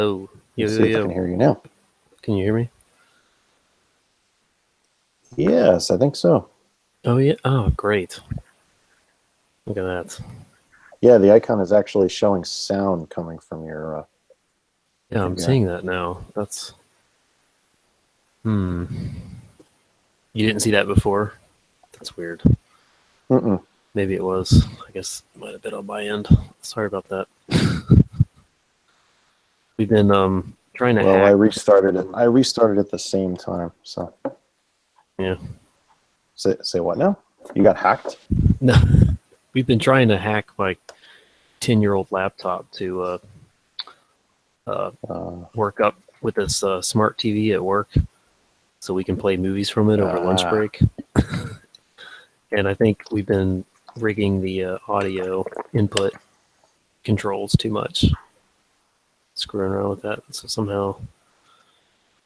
Oh, Let's see if I can hear you now. Can you hear me? Yes, I think so. Oh, yeah. Oh, great. Look at that. Yeah, the icon is actually showing sound coming from your... Yeah, I'm seeing that now. That's... You didn't see that before? That's weird. Mm-mm. Maybe it was. I guess it might have been on my end. Sorry about that. We've been trying to hack. I restarted it. I restarted at the same time, so... Yeah. Say what now? You got hacked? No. We've been trying to hack my 10-year-old laptop to work up with this smart TV at work so we can play movies from it over lunch break. And I think we've been rigging the audio input controls too much. Screwing around with that. So somehow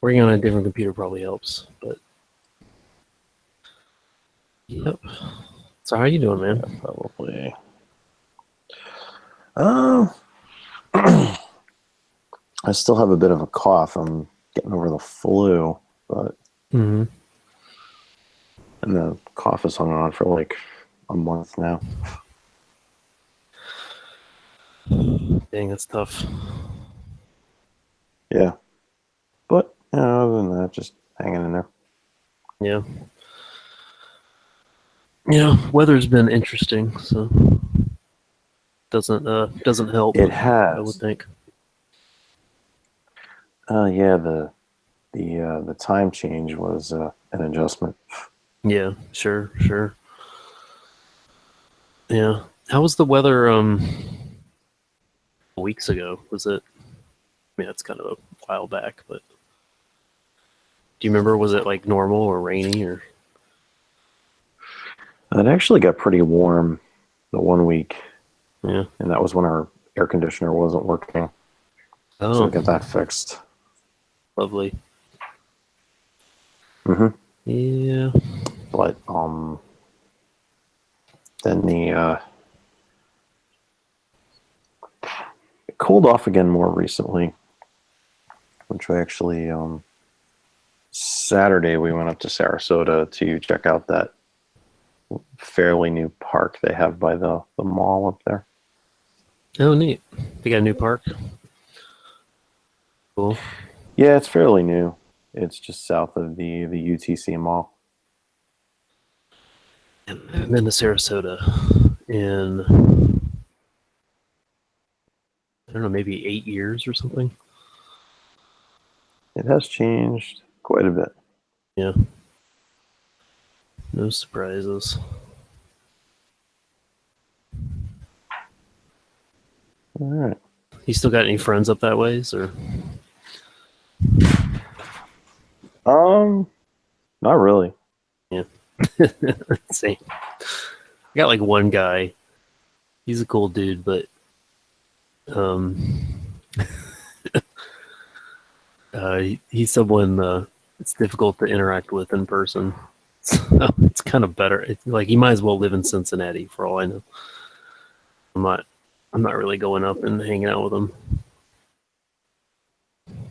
working on a different computer probably helps. But yep. So how are you doing, man? Yeah, probably. I still have a bit of a cough. I'm getting over the flu, but and the cough has hung on for like a month now. Dang, that's tough. Yeah, but other than that, just hanging in there. Yeah. Yeah, weather's been interesting, so doesn't help. It has. I would think. Yeah, the time change was an adjustment. Yeah, sure. Yeah. How was the weather weeks ago? Was it? I mean, that's kind of a while back, but do you remember? Was it like normal or rainy or? It actually got pretty warm the 1 week. Yeah. And that was when our air conditioner wasn't working. Oh. So we got that fixed. Lovely. Yeah. But then it cooled off again more recently, which I actually Saturday we went up to Sarasota to check out that fairly new park they have by the mall up there. Oh, neat. They got a new park. Cool. Yeah, it's fairly new. It's just south of the UTC mall. And then to Sarasota in, I don't know, maybe 8 years or something. It has changed quite a bit. Yeah. No surprises. All right. You still got any friends up that ways, or? Not really. Yeah. Same. I got like one guy. He's a cool dude, but he's someone it's difficult to interact with in person. So it's kind of better. It's like he might as well live in Cincinnati for all I know. I'm not really going up and hanging out with him.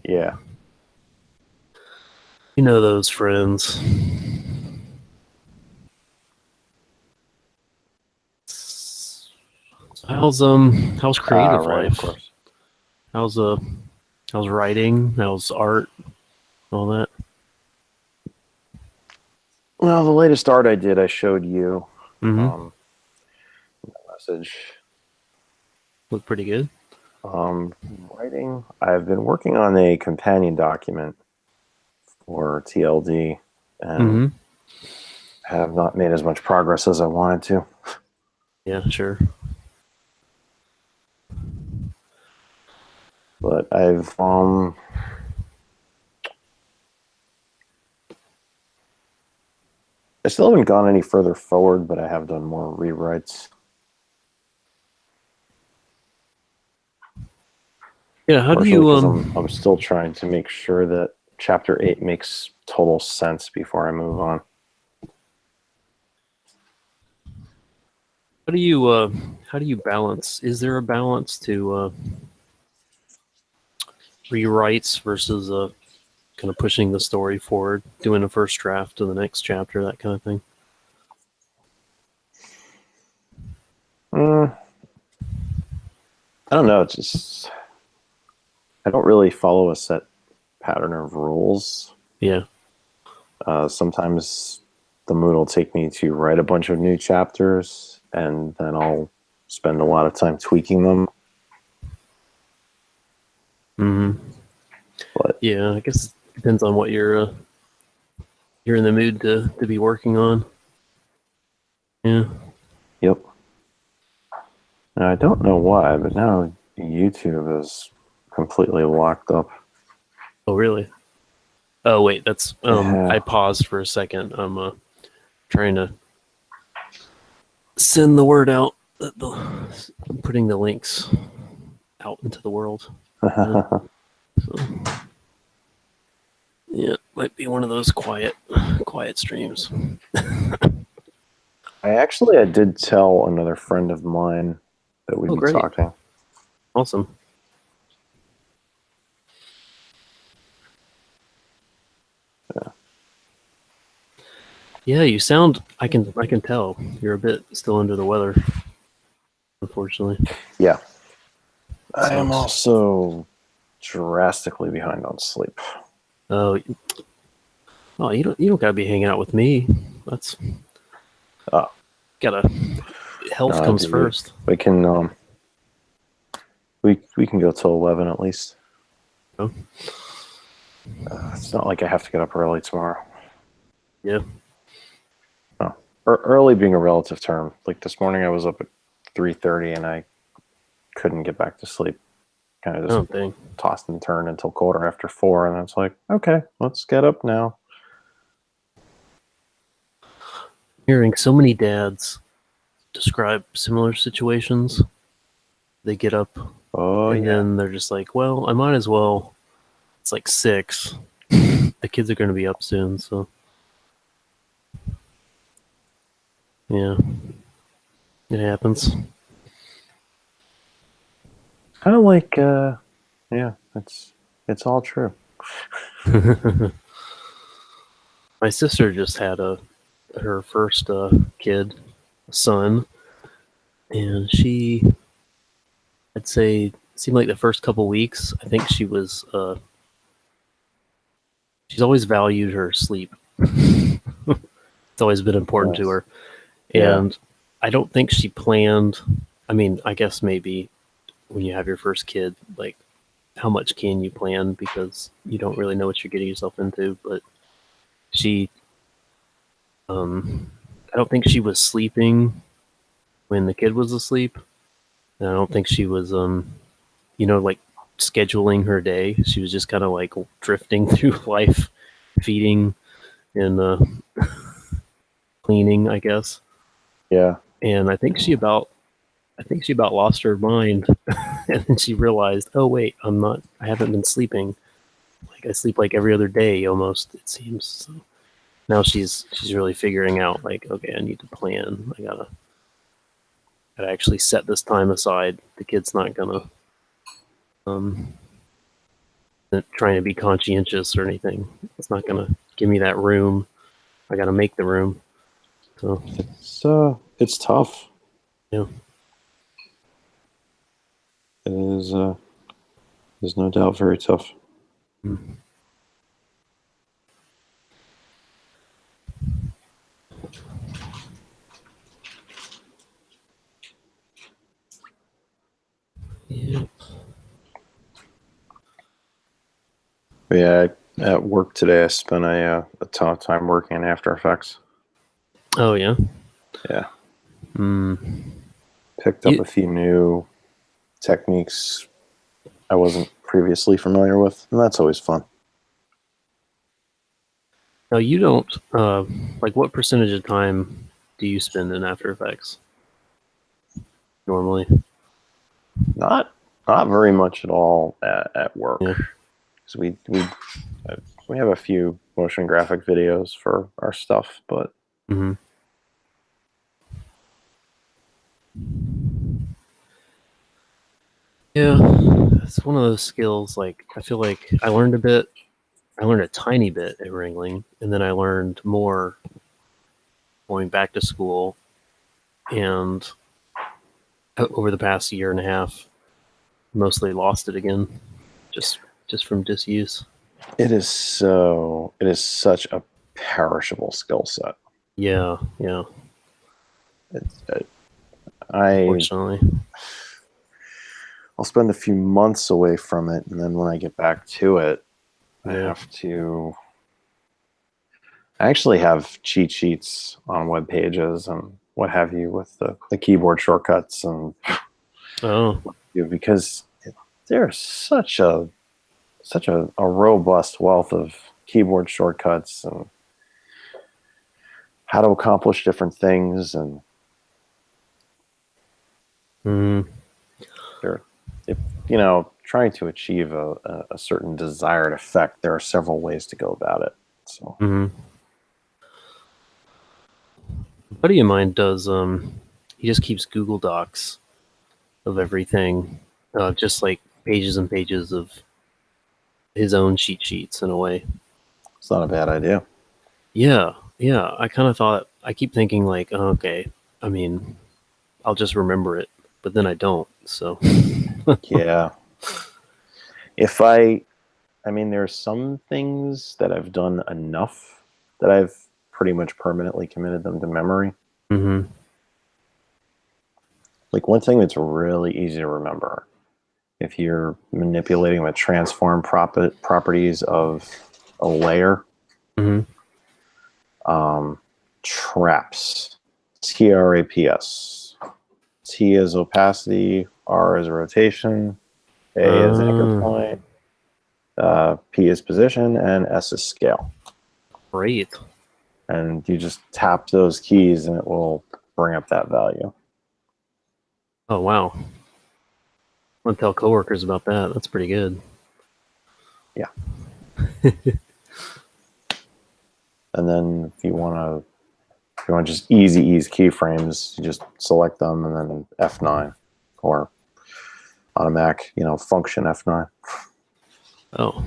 Yeah. You know those friends. How's creative life? Of course. How's writing? How's art? All that. Well, the latest art I did, I showed you. Message. Looked pretty good. Writing. I've been working on a companion document for TLD and have not made as much progress as I wanted to. Yeah, sure. But I've I still haven't gone any further forward, but I have done more rewrites. Yeah, how do you I'm still trying to make sure that chapter 8 makes total sense before I move on. How do you balance? Is there a balance to rewrites versus kind of pushing the story forward, doing a first draft to the next chapter, that kind of thing? I don't know. It's just I don't really follow a set pattern of rules. Yeah. Sometimes the mood will take me to write a bunch of new chapters, and then I'll spend a lot of time tweaking them. But yeah, I guess it depends on what you're in the mood to be working on. Yeah. Yep. Now, I don't know why, but now YouTube is completely locked up. Oh, really? Oh, wait, that's Yeah. I paused for a second. I'm trying to send the word out. I'm putting the links out into the world. So, yeah, might be one of those quiet streams. I did tell another friend of mine that we'd be Great. talking. Awesome. Yeah, you sound. I can tell you're a bit still under the weather. Unfortunately. Yeah. I am also drastically behind on sleep. Oh, you don't gotta be hanging out with me. That's gotta health comes first. We can we can go till 11 at least. Oh. It's not like I have to get up early tomorrow. Yeah. Oh, early being a relative term. Like this morning, I was up at 3:30 and I couldn't get back to sleep. Kind of just tossed and turned until 4:15, and it's like, okay, let's get up now. Hearing so many dads describe similar situations. They get up, then they're just like, well, I might as well. It's like 6. The kids are going to be up soon, so yeah, it happens. Kind of like, yeah, it's all true. My sister just had her first kid, a son, and I'd say, seemed like the first couple weeks, I think she was, she's always valued her sleep. It's always been important to her. And I don't think she planned, I mean, I guess maybe when you have your first kid, like, how much can you plan because you don't really know what you're getting yourself into, but she, I don't think she was sleeping when the kid was asleep. And I don't think she was, like scheduling her day. She was just kind of like drifting through life, feeding and cleaning, I guess. Yeah. And I think she about lost her mind, and then she realized, oh wait, I haven't been sleeping. Like I sleep like every other day almost, it seems. So now she's really figuring out, like, okay, I need to plan. I gotta actually set this time aside. The kid's not gonna trying to be conscientious or anything. It's not gonna give me that room. I gotta make the room. So it's tough. Yeah. It is there's no doubt very tough. Yep. Yeah, at work today, I spent a ton of time working in After Effects. Oh yeah. Yeah. Picked up a few new techniques I wasn't previously familiar with, and that's always fun. Now you don't like, what percentage of time do you spend in After Effects normally? Not very much at all at work. So we have a few motion graphic videos for our stuff, but yeah, it's one of those skills. Like I feel like I learned a tiny bit at wrangling, and then I learned more going back to school, and over the past year and a half, mostly lost it again, just from disuse. It is such a perishable skill set. Yeah. Unfortunately, I'll spend a few months away from it, and then when I get back to it, I have to. I actually have cheat sheets on web pages and what have you with the keyboard shortcuts and because there's such a robust wealth of keyboard shortcuts and how to accomplish different things and if trying to achieve a certain desired effect, there are several ways to go about it. So a buddy of mine does he just keeps Google Docs of everything, just like pages and pages of his own cheat sheets in a way. It's not a bad idea. Yeah. I kind of thought, I keep thinking like, oh, okay, I mean, I'll just remember it, but then I don't. So yeah. I mean, there are some things that I've done enough that I've pretty much permanently committed them to memory. Like one thing that's really easy to remember, if you're manipulating the transform properties of a layer, traps, TRAPS. T is opacity, R is rotation, A is anchor point, P is position, and S is scale. Great. And you just tap those keys and it will bring up that value. Oh, wow. I'm going to tell coworkers about that. That's pretty good. Yeah. And then if you want just easy ease keyframes, you just select them and then F9 or on a Mac, function F9. Oh.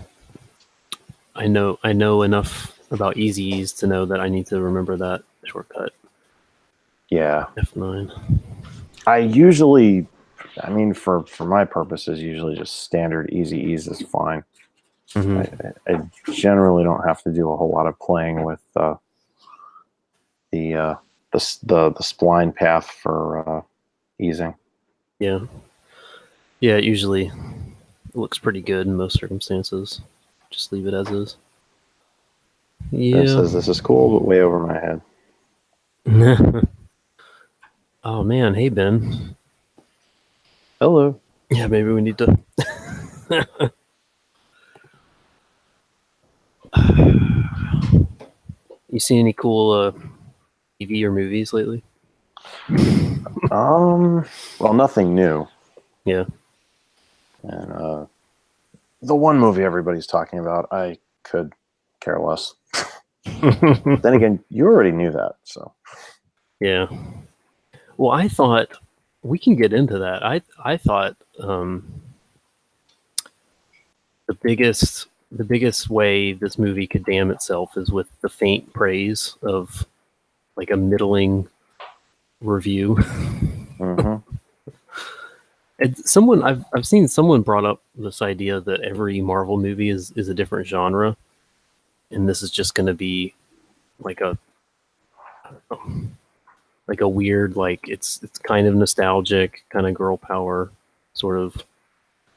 I know enough about easy ease to know that I need to remember that shortcut. Yeah. F9. For my purposes, usually just standard easy ease is fine. I generally don't have to do a whole lot of playing with the spline path for easing. Yeah. It usually looks pretty good in most circumstances. Just leave it as is. Yeah. It says this is cool, but way over my head. Oh man, hey Ben. Hello. Yeah, maybe we need to. You seen any cool TV or movies lately? Well, nothing new. Yeah. And the one movie everybody's talking about, I could care less. Then again, you already knew that, so. Yeah. Well, I thought we can get into that. I thought the biggest way this movie could damn itself is with the faint praise of like a middling review. And I've seen someone brought up this idea that every Marvel movie is a different genre, and this is just going to be like a weird, like it's kind of nostalgic, kind of girl power sort of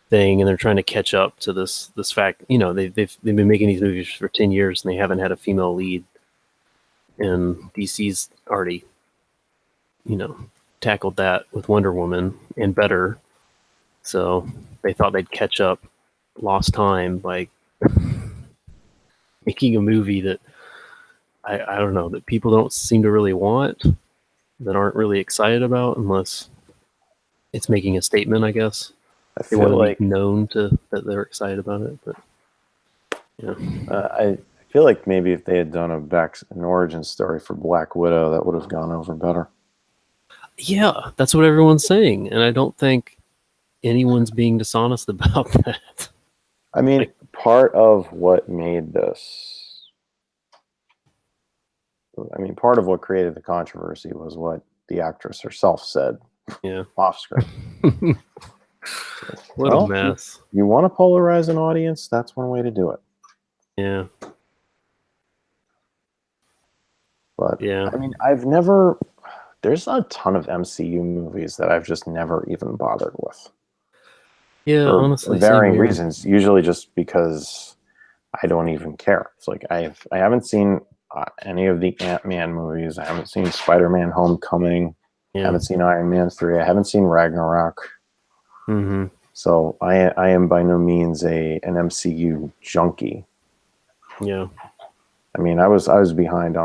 thing, and they're trying to catch up to this fact. They've been making these movies for 10 years and they haven't had a female lead, and DC's already tackled that with Wonder Woman and better. So they thought they'd catch up lost time by making a movie that I don't know, that people don't seem to really want, that aren't really excited about, unless it's making a statement, I guess. They want to be known that they're excited about it, but yeah. I feel like maybe if they had done an origin story for Black Widow, that would have gone over better. Yeah, that's what everyone's saying, and I don't think anyone's being dishonest about that. I mean, part of what made this, part of what created the controversy was what the actress herself said off screen. What a mess. You want to polarize an audience? That's one way to do it. Yeah. But, yeah. There's a ton of MCU movies that I've just never even bothered with. Yeah, for honestly, varying reasons. Usually just because I don't even care. It's like I haven't seen any of the Ant-Man movies. I haven't seen Spider-Man: Homecoming. I haven't seen Iron Man 3. I haven't seen Ragnarok. Mm-hmm. So I am by no means an MCU junkie. Yeah. I mean, I was actually behind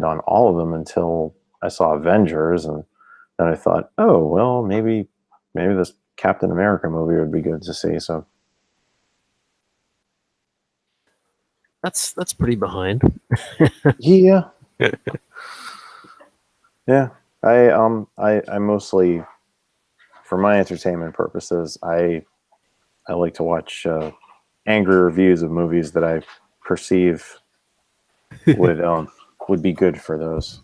on all of them until I saw Avengers, and then I thought, oh well, maybe this Captain America movie would be good to see. So that's pretty behind. Yeah. Yeah. I mostly, for my entertainment purposes, I like to watch angry reviews of movies that I perceive would be good for those.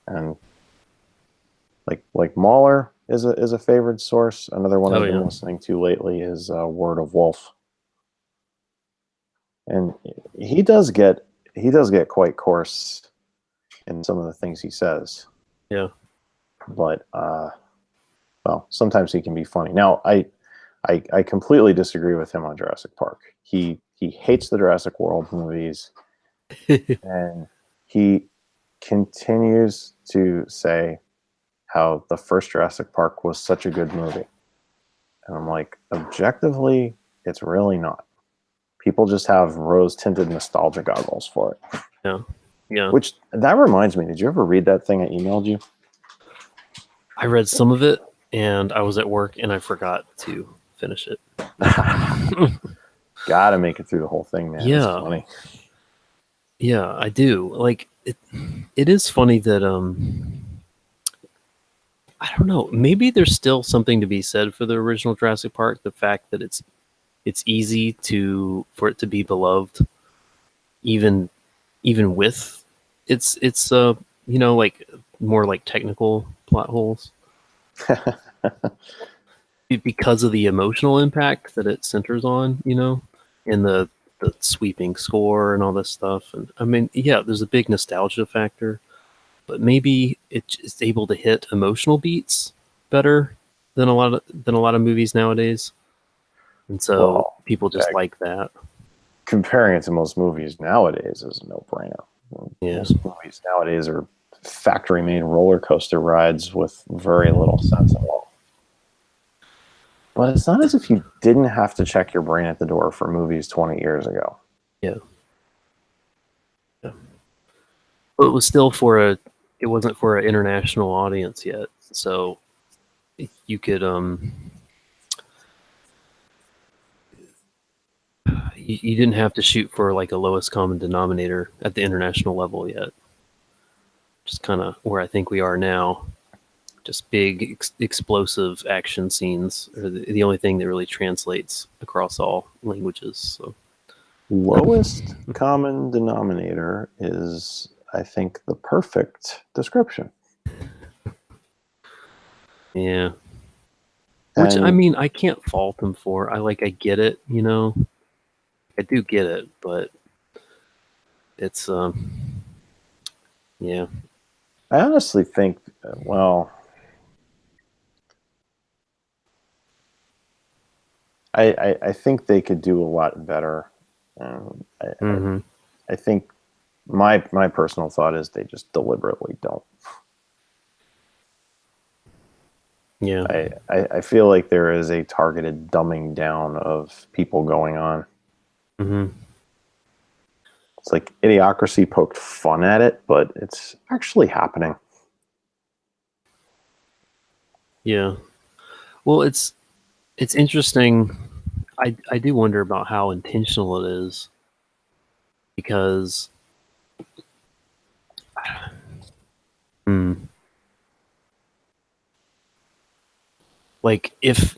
And like Mahler is a favorite source. Another one I've been listening to lately is Word of Wolf. And he does get quite coarse in some of the things he says. Yeah. But well, sometimes he can be funny. Now, I completely disagree with him on Jurassic Park. He hates the Jurassic World movies, and he continues to say how the first Jurassic Park was such a good movie. And I'm like, objectively, it's really not. People just have rose-tinted nostalgia goggles for it. Yeah. Yeah. Which, that reminds me, did you ever read that thing I emailed you? I read some of it, and I was at work, and I forgot to finish it. Gotta make it through the whole thing, man. Yeah. It's funny. Yeah, I do. Like, it is funny that, I don't know, maybe there's still something to be said for the original Jurassic Park, the fact that it's easy for it to be beloved, even with it's like more like technical plot holes. Because of the emotional impact that it centers on, in the sweeping score and all this stuff. And I mean, yeah, there's a big nostalgia factor, but maybe it's able to hit emotional beats better than a lot of movies nowadays. And so people just like that. Comparing it to most movies nowadays is a no-brainer. Yeah. Most movies nowadays are factory-made roller coaster rides with very little sense at all. But it's not as if you didn't have to check your brain at the door for movies 20 years ago. Yeah. Yeah. But it was still it wasn't for an international audience yet. So you could, you didn't have to shoot for like a lowest common denominator at the international level yet. Just kind of where I think we are now. Just big explosive action scenes are the only thing that really translates across all languages. So lowest common denominator is, I think, the perfect description. Yeah. Which, I mean, I can't fault them for. I get it, I do get it, but it's yeah. I honestly think, well, I think they could do a lot better. I think my personal thought is they just deliberately don't. Yeah. I feel like there is a targeted dumbing down of people going on. Mm-hmm. It's like Idiocracy poked fun at it, but it's actually happening. Yeah. Well, it's interesting. I do wonder about how intentional it is, because like if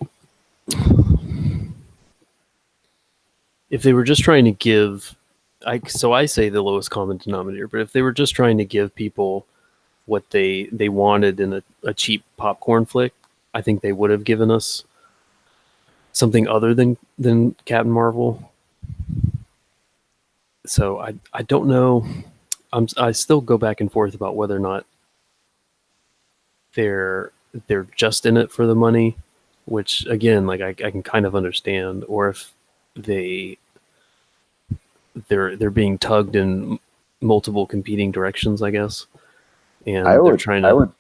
they were just trying to give, I say the lowest common denominator, but if they were just trying to give people what they wanted in a cheap popcorn flick, I think they would have given us something other than Captain Marvel. So I don't know. I still go back and forth about whether or not they're just in it for the money, which again, like I can kind of understand, or if they're being tugged in multiple competing directions, I guess, and they're trying to.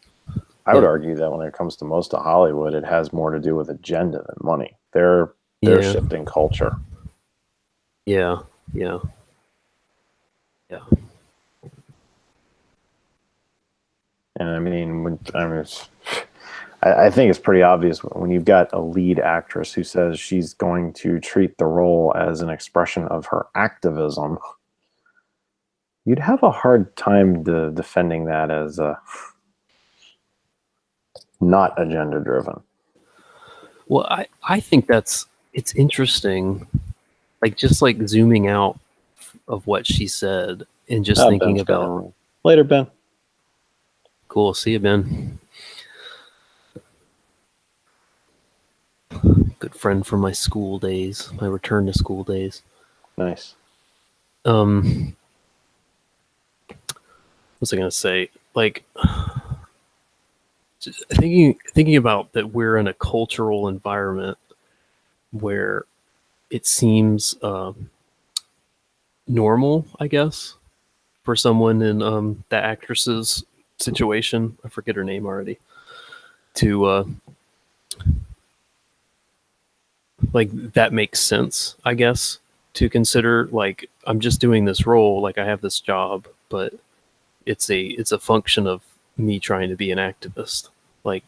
I would argue that when it comes to most of Hollywood, it has more to do with agenda than money. They're shifting culture. Yeah. And I mean, I think it's pretty obvious when you've got a lead actress who says she's going to treat the role as an expression of her activism. You'd have a hard time defending that as not agenda driven. Well, I think it's interesting, like just like zooming out of what she said and just thinking about. Later, Ben. Cool. See you, Ben. Good friend from my school days, my return to school days. Nice. What was I gonna say? Like, just thinking about that, we're in a cultural environment where it seems normal, I guess, for someone in that actress's situation. I forget her name already. To like that makes sense, I guess, to consider, like, I'm just doing this role, like I have this job, but it's a function of me trying to be an activist. Like,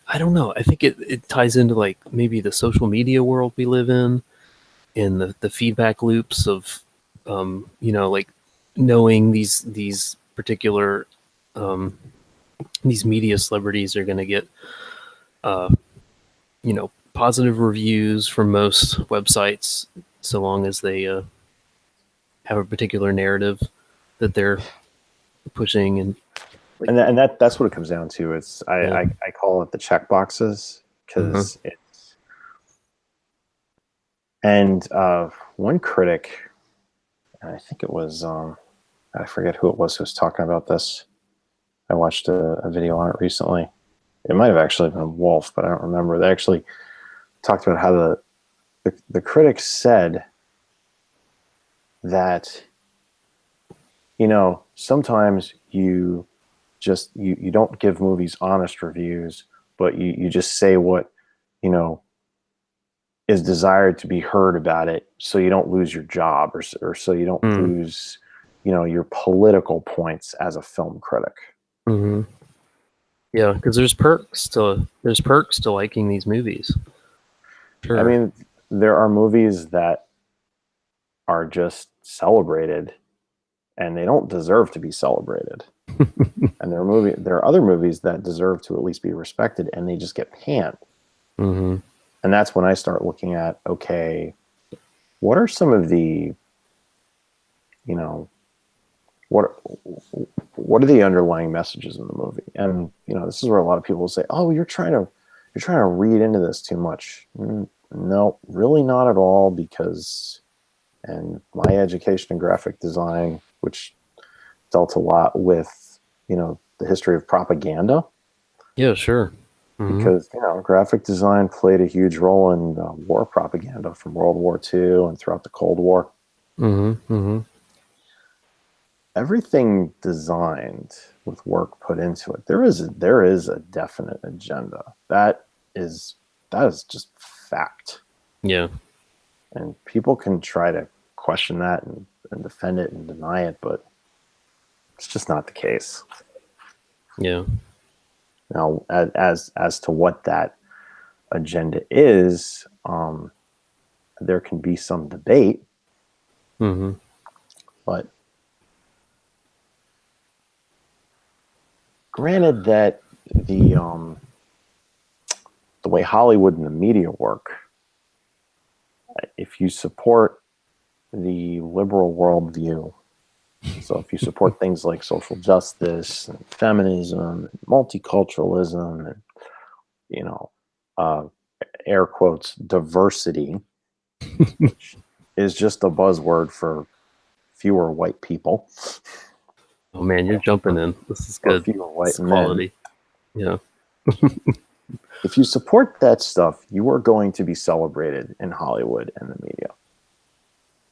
I don't know. I think it ties into like maybe the social media world we live in, and the feedback loops of like knowing these particular these media celebrities are going to get positive reviews from most websites, so long as they have a particular narrative that they're pushing. And that's what it comes down to. It's I call it the check boxes, because it's, and one critic, and I think it was I forget who it was who was talking about this. I watched a video on it recently. It might have actually been Wolf, but I don't remember. They actually talked about how the critics said that, sometimes you don't give movies honest reviews, but you just say what, is desired to be heard about it, so you don't lose your job, or so you don't lose, your political points as a film critic. Mm-hmm. Yeah, because there's perks to liking these movies. Sure. I mean, there are movies that are just celebrated, and they don't deserve to be celebrated. And there are other movies that deserve to at least be respected, and they just get panned. Mm-hmm. And that's when I start looking at, okay, what are some of the, what are the underlying messages in the movie? And this is where a lot of people will say, "Oh, you're trying to read into this too much." No, really not at all, because, and my education in graphic design, which dealt a lot with, the history of propaganda. Yeah, sure. Mm-hmm. Because, graphic design played a huge role in war propaganda from World War II and throughout the Cold War. Mm-hmm. Mm-hmm. Everything designed with work put into it, there is a definite agenda. That is just fact. Yeah. And people can try to question that and defend it and deny it, but it's just not the case. Yeah. Now, as to what that agenda is, there can be some debate. Mm-hmm. But granted that the the way Hollywood and the media work, if you support the liberal worldview, so if you support things like social justice and feminism and multiculturalism and, you know, air quotes, diversity, which is just a buzzword for fewer white people. Oh man, you're jumping in. This is good. Fewer white men. Quality. Yeah. If you support that stuff, you are going to be celebrated in Hollywood and the media.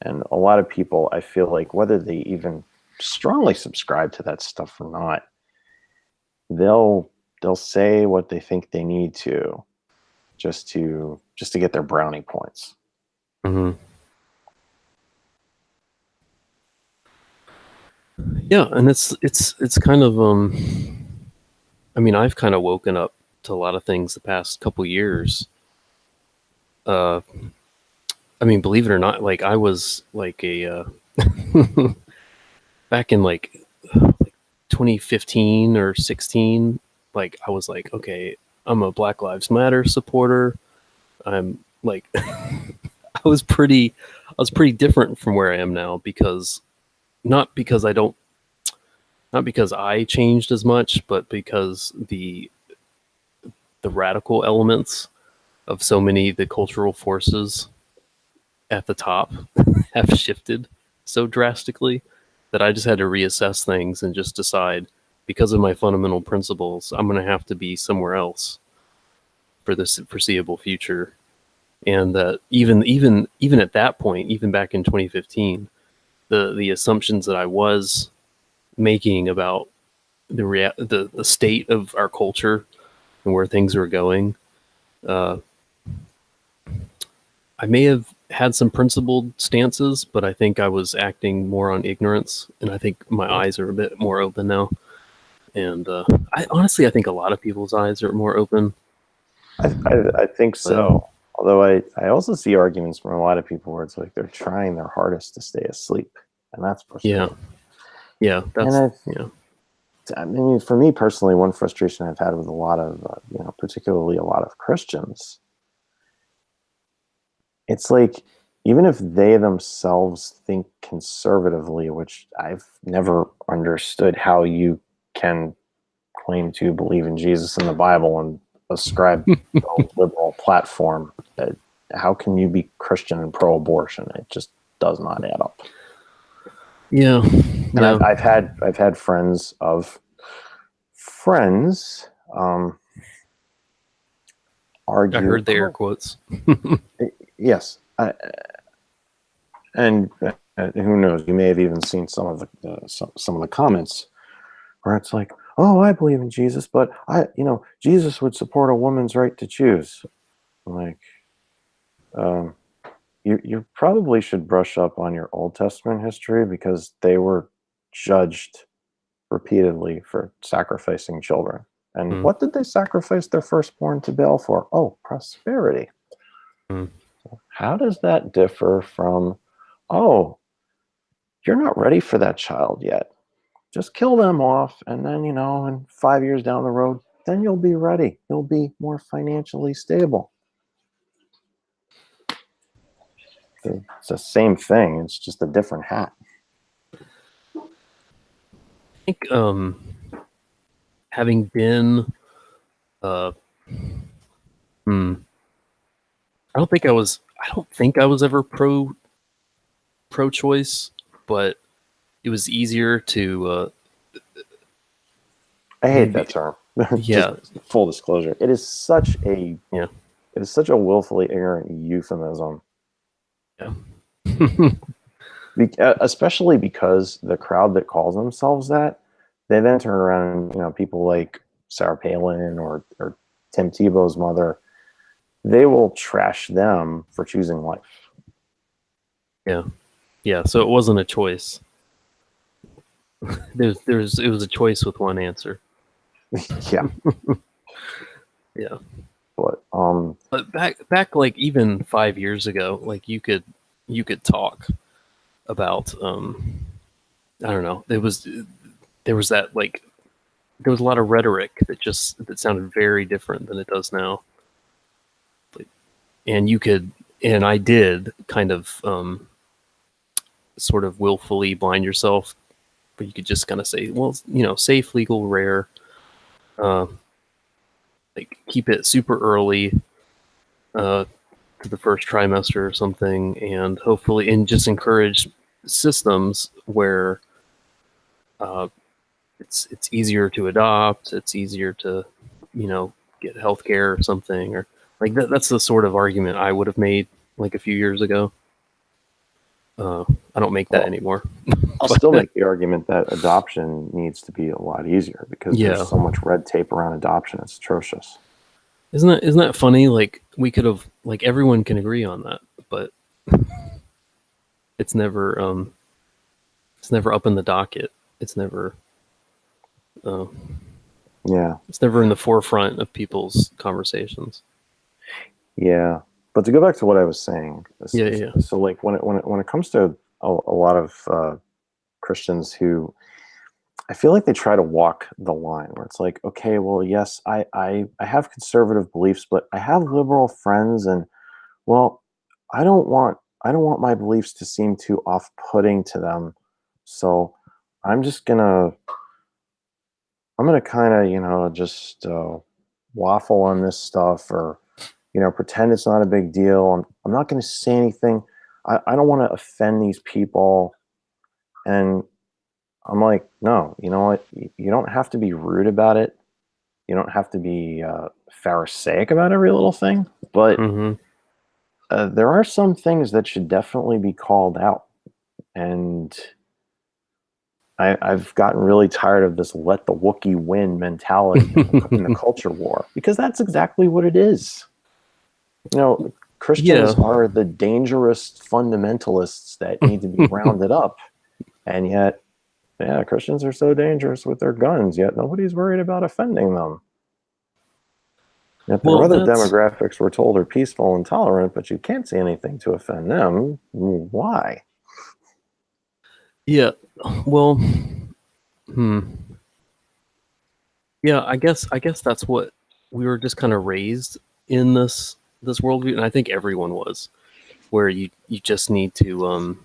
And a lot of people, I feel like, whether they even strongly subscribe to that stuff or not, they'll say what they think they need to just to get their brownie points. Mm-hmm. Yeah, and it's kind of I mean, I've kind of woken up to a lot of things the past couple years. I mean, believe it or not, like I was like a back in like 2015 or 16, like I was like, okay, I'm a Black Lives Matter supporter. I'm like I was pretty different from where I am now, because not because I changed as much, but because the radical elements of so many of the cultural forces at the top have shifted so drastically that I just had to reassess things and just decide, because of my fundamental principles, I'm going to have to be somewhere else for the foreseeable future. And that even at that point, even back in 2015, the assumptions that I was making about the state of our culture and where things were going, I may have had some principled stances, but I think I was acting more on ignorance, and I think my eyes are a bit more open now. And I honestly, I think a lot of people's eyes are more open. I think so. Although I also see arguments from a lot of people where it's like they're trying their hardest to stay asleep, and that's frustrating. Yeah, that's I mean, for me personally, one frustration I've had with a lot of, particularly a lot of Christians, it's like, even if they themselves think conservatively, which I've never understood how you can claim to believe in Jesus and the Bible and ascribe a liberal platform, how can you be Christian and pro-abortion? It just does not add up. Yeah. And I've had friends of friends argue. I heard the air quotes. Yes, and who knows? You may have even seen some of the comments where it's like, "Oh, I believe in Jesus, but Jesus would support a woman's right to choose." I'm like, you probably should brush up on your Old Testament history, because they were judged repeatedly for sacrificing children. And what did they sacrifice their firstborn to Baal for? Oh, prosperity. So how does that differ from, oh, you're not ready for that child yet, just kill them off, and then, in 5 years down the road, then you'll be ready. You'll be more financially stable. It's the same thing. It's just a different hat. I think having been I don't think I was ever pro-choice, but it was easier to I hate that term. Yeah. Just full disclosure. It is such a willfully ignorant euphemism. Yeah. Especially because the crowd that calls themselves that, they then turn around and, people like Sarah Palin or Tim Tebow's mother, they will trash them for choosing life. Yeah. So it wasn't a choice. It was a choice with one answer. Yeah. Yeah. But back like even 5 years ago, like you could talk about I don't know, there was that, like, there was a lot of rhetoric that sounded very different than it does now. and you could, and I did kind of sort of willfully blind yourself, but you could just kind of say, well, safe, legal, rare, uh, like keep it super early to the first trimester or something, and hopefully, and just encourage systems where it's easier to adopt, it's easier to, get healthcare or something, or like that. That's the sort of argument I would have made like a few years ago. I don't make that anymore. I'll still make the argument that adoption needs to be a lot easier because there's so much red tape around adoption. It's atrocious. Isn't that funny? Like we could have, like everyone can agree on that, but it's never up in the docket. It's never it's never in the forefront of people's conversations. Yeah. But to go back to what I was saying, so like when it comes to a lot of Christians who, I feel like they try to walk the line where it's like, okay, well, yes, I have conservative beliefs, but I have liberal friends, and well, I don't want my beliefs to seem too off-putting to them, so I'm gonna kind of just waffle on this stuff, or pretend it's not a big deal. I'm not going to say anything. I don't want to offend these people. And I'm like, no, you know what? You don't have to be rude about it. You don't have to be Pharisaic about every little thing. But there are some things that should definitely be called out. And I've gotten really tired of this let the Wookiee win mentality in the culture war, because that's exactly what it is. Christians are the dangerous fundamentalists that need to be rounded up. And yet, Christians are so dangerous with their guns, yet nobody's worried about offending them. Yet there are other demographics we're told are peaceful and tolerant, but you can't say anything to offend them. Why? Yeah. Well, yeah, I guess that's what we were just kind of raised in this worldview, and I think everyone was, where you just need to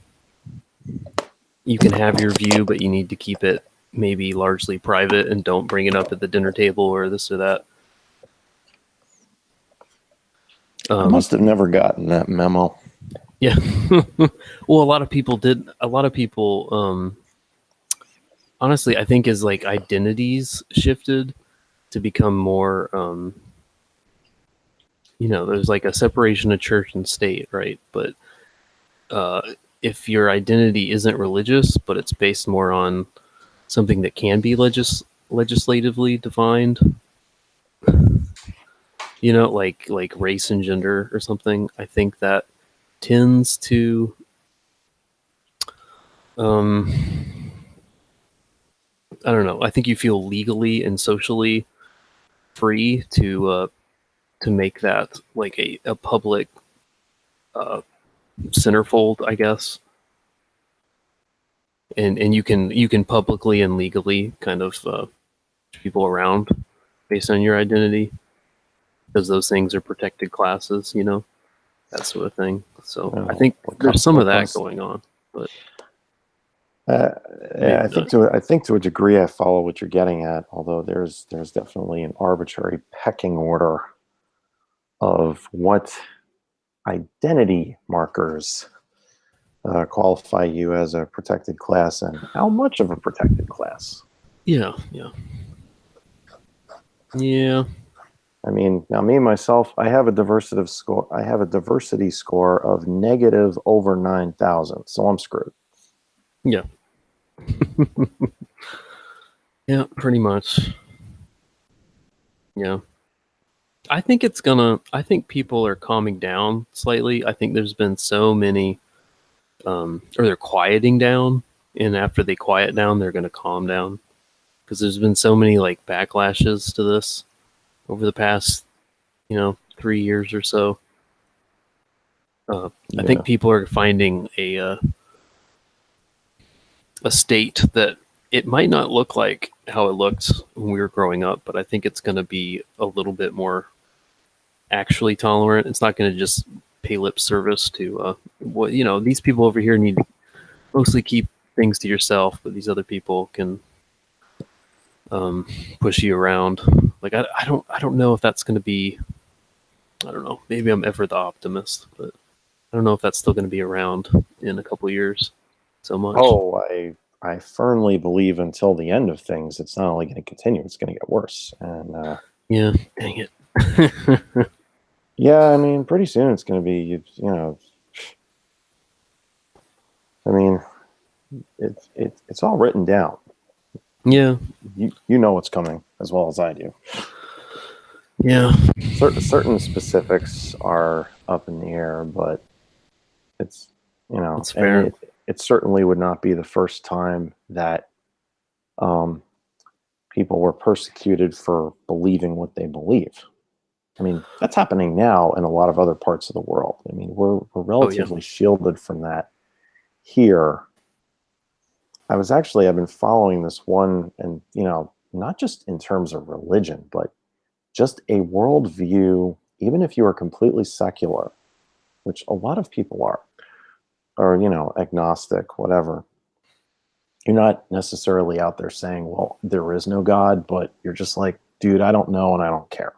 you can have your view, but you need to keep it maybe largely private and don't bring it up at the dinner table or this or that. I must have never gotten that memo. Yeah. Well, a lot of people did. A lot of people, honestly, I think as like identities shifted to become more, there's like a separation of church and state, right? But if your identity isn't religious, but it's based more on something that can be legislatively defined, like race and gender or something, I think that tends to I don't know. I think you feel legally and socially free to make that like a public centerfold, I guess. And you can publicly and legally kind of people around based on your identity, because those things are protected classes, that sort of thing. So I think there's some of that going on, but I think to a degree I follow what you're getting at, although there's definitely an arbitrary pecking order of what identity markers qualify you as a protected class and how much of a protected class. Yeah. I mean, now me myself, I have a diversity score. I have a diversity score of negative over 9,000, so I'm screwed. Yeah. Yeah, pretty much. Yeah. I think people are calming down slightly. I think there's been so many, or they're quieting down, and after they quiet down, they're going to calm down, because there's been so many like backlashes to this over the past, 3 years or so. I think people are finding a state that it might not look like how it looked when we were growing up, but I think it's going to be a little bit more actually tolerant. It's not going to just pay lip service to what these people over here need to mostly keep things to yourself, but these other people can push you around. Like I don't know if that's going to be. I don't know. Maybe I'm ever the optimist, but I don't know if that's still going to be around in a couple of years so much. Oh, I firmly believe until the end of things, it's not only going to continue, it's going to get worse. And yeah, dang it. yeah, I mean, pretty soon it's going to be, I mean, it's all written down. Yeah. You know what's coming as well as I do. Yeah. Certain specifics are up in the air, but it's, That's fair. and it certainly would not be the first time that people were persecuted for believing what they believe. I mean, that's happening now in a lot of other parts of the world. I mean, we're relatively shielded from that here. I've been following this one, and not just in terms of religion, but just a worldview, even if you are completely secular, which a lot of people are, or agnostic, whatever. You're not necessarily out there saying, well, there is no God, but you're just like, dude, I don't know and I don't care.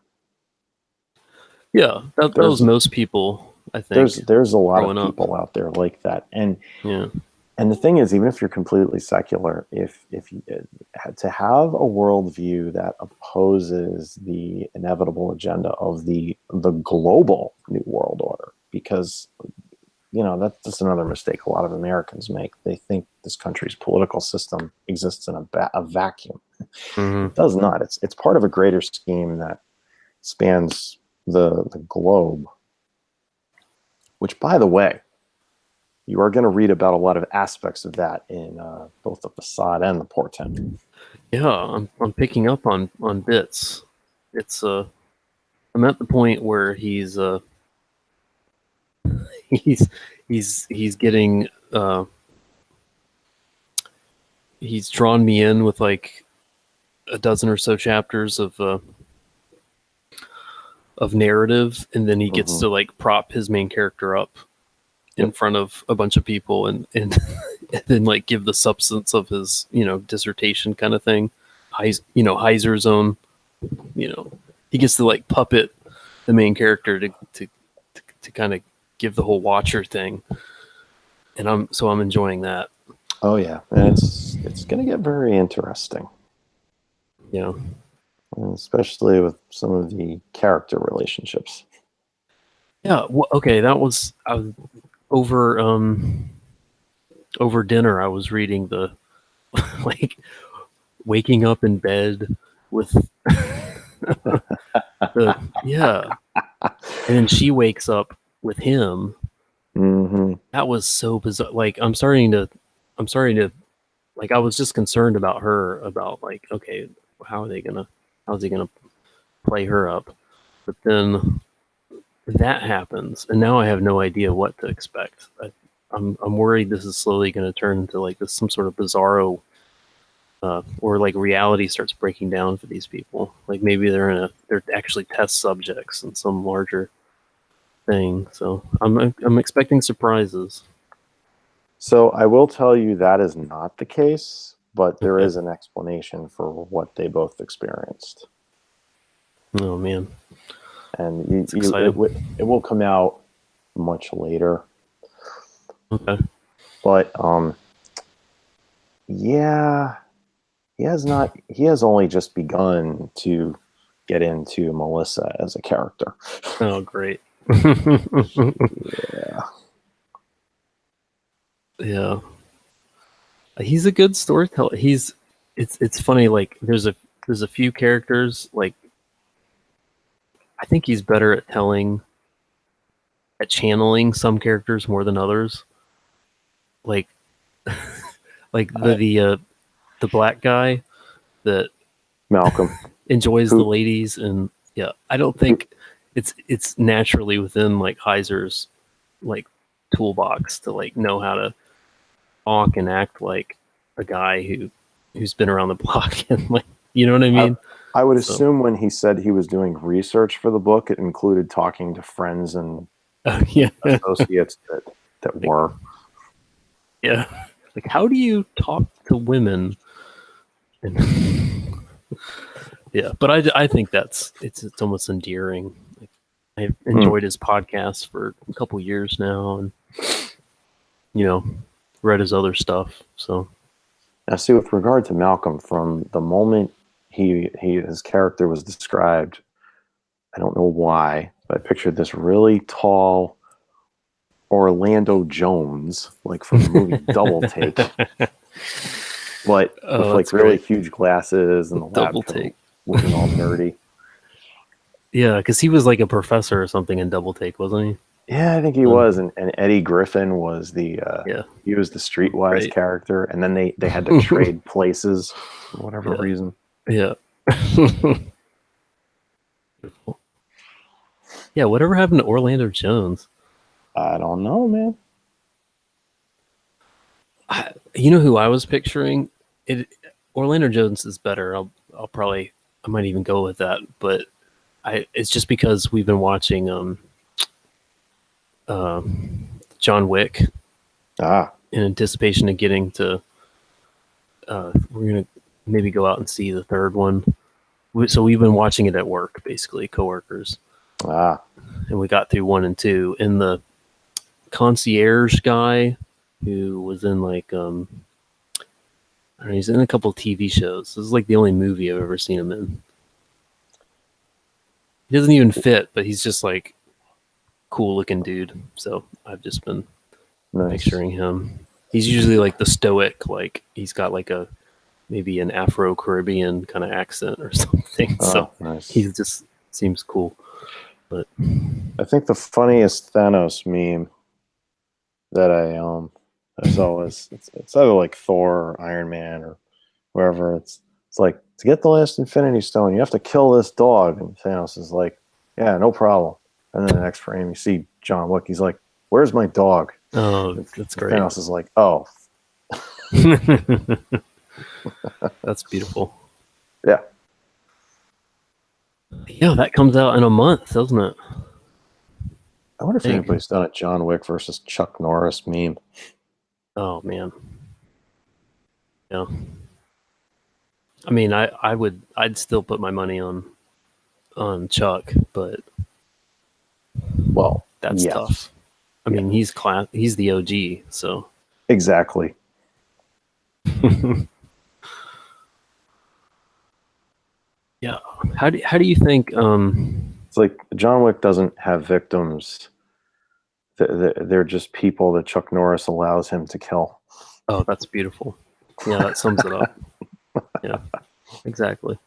Yeah, that was most people, I think. There's a lot of people out there like that. And yeah. And the thing is, even if you're completely secular, if you had to have a worldview that opposes the inevitable agenda of the global New World Order, because that's another mistake a lot of Americans make. They think this country's political system exists in a vacuum. Mm-hmm. It does not. It's part of a greater scheme that spans the globe. Which, by the way, you are going to read about a lot of aspects of that in both the facade and the portent. Yeah, I'm picking up on bits. It's I'm at the point where he's getting he's drawn me in with like a dozen or so chapters of narrative, and then he gets to like prop his main character up in front of a bunch of people and and then like give the substance of his dissertation kind of thing. Heiser's own, he gets to like puppet the main character to kind of give the whole Watcher thing, and I'm enjoying that. Oh yeah, and it's going to get very interesting. Yeah, especially with some of the character relationships. Yeah. Well, okay, I was over dinner. I was reading the like waking up in bed with and then she wakes up with him. Mm-hmm. That was so bizarre. Like I'm starting to like I was just concerned about her, about like, okay, how's he gonna play her up? But then that happens, and now I have no idea what to expect. I'm worried this is slowly going to turn into like this some sort of bizarro, or like reality starts breaking down for these people. Like maybe they're actually test subjects in some larger thing. So I'm expecting surprises. So I will tell you that is not the case, but there is an explanation for what they both experienced. Oh man. And it will come out much later. Okay. But yeah, he has only just begun to get into Melissa as a character. Oh great. Yeah. Yeah. He's a good storyteller. It's funny, like there's a few characters, like I think he's better at channeling some characters more than others. Like like the black guy that Malcolm enjoys the ladies, and I don't think it's naturally within like Heiser's like toolbox to like know how to talk and act like a guy who's been around the block and like, you know what I mean? I would So, assume when he said he was doing research for the book, it included talking to friends and yeah, associates that were. yeah. Like, how do you talk to women? And yeah, but I think it's almost endearing. Like, I've enjoyed his podcast for a couple years now, and read his other stuff. So Now, see, with regard to Malcolm, from the moment his character was described, I don't know why, but I pictured this really tall Orlando Jones, like from the movie Double Take, but with like really huge glasses and the Double lab coat, Take, looking all nerdy. Yeah, because he was like a professor or something in Double Take, wasn't he? Yeah, I think he was, and Eddie Griffin was he was the streetwise character, and then they had to trade places for whatever reason. Yeah. Yeah, whatever happened to Orlando Jones? I don't know, man. You know who I was picturing? Orlando Jones is better. I might even go with that, but it's just because we've been watching John Wick in anticipation of getting to we're gonna maybe go out and see the third one. So we've been watching it at work, basically, coworkers. And we got through 1 and 2. And the concierge guy who was in like I don't know, he's in a couple of TV shows. This is like the only movie I've ever seen him in. He doesn't even fit, but he's just like cool looking dude. So I've just been picturing him. He's usually like the stoic, like he's got like maybe an Afro-Caribbean kind of accent or something. He just seems cool. But I think the funniest Thanos meme that I saw was it's either like Thor or Iron Man or wherever. It's like, to get the last Infinity Stone, you have to kill this dog. And Thanos is like, yeah, no problem. And then the next frame, you see John Wick. He's like, where's my dog? Oh, that's great. Thanos is like, oh. That's beautiful. Yeah. Yeah, that comes out in a month, doesn't it? I wonder if anybody's done a John Wick versus Chuck Norris meme. Oh, man. Yeah. I mean, I'd still put my money on Chuck, but that's tough. I mean, he's the OG, so exactly. Yeah. How do you think? It's like John Wick doesn't have victims. They're just people that Chuck Norris allows him to kill. Oh, that's beautiful. Yeah, that sums it up. Yeah, exactly.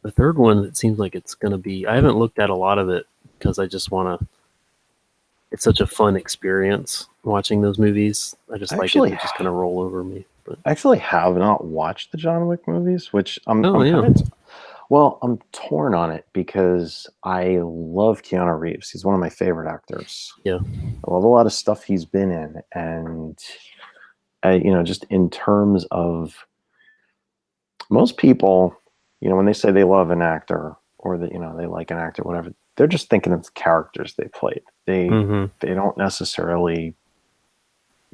The third one, it seems like it's going to be... I haven't looked at a lot of it because I just want to... It's such a fun experience watching those movies. I just like it. They just kind of roll over me. But I actually have not watched the John Wick movies, which I'm torn on it because I love Keanu Reeves. He's one of my favorite actors. Yeah. I love a lot of stuff he's been in. And, just in terms of most people, when they say they love an actor or that, they like an actor, whatever, they're just thinking of the characters they played. They don't necessarily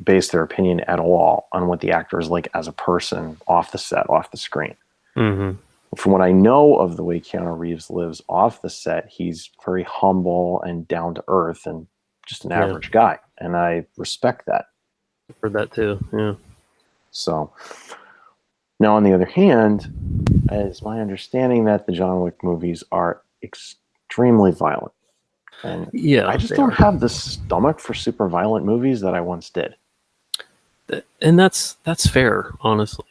base their opinion at all on what the actor is like as a person off the set, off the screen. From what I know of the way Keanu Reeves lives off the set, he's very humble and down to earth and just an average guy. And I respect that. I've heard that too. Yeah. So now, on the other hand, it's my understanding that the John Wick movies are extremely violent. And I just don't have the stomach for super violent movies that I once did. And that's fair, honestly.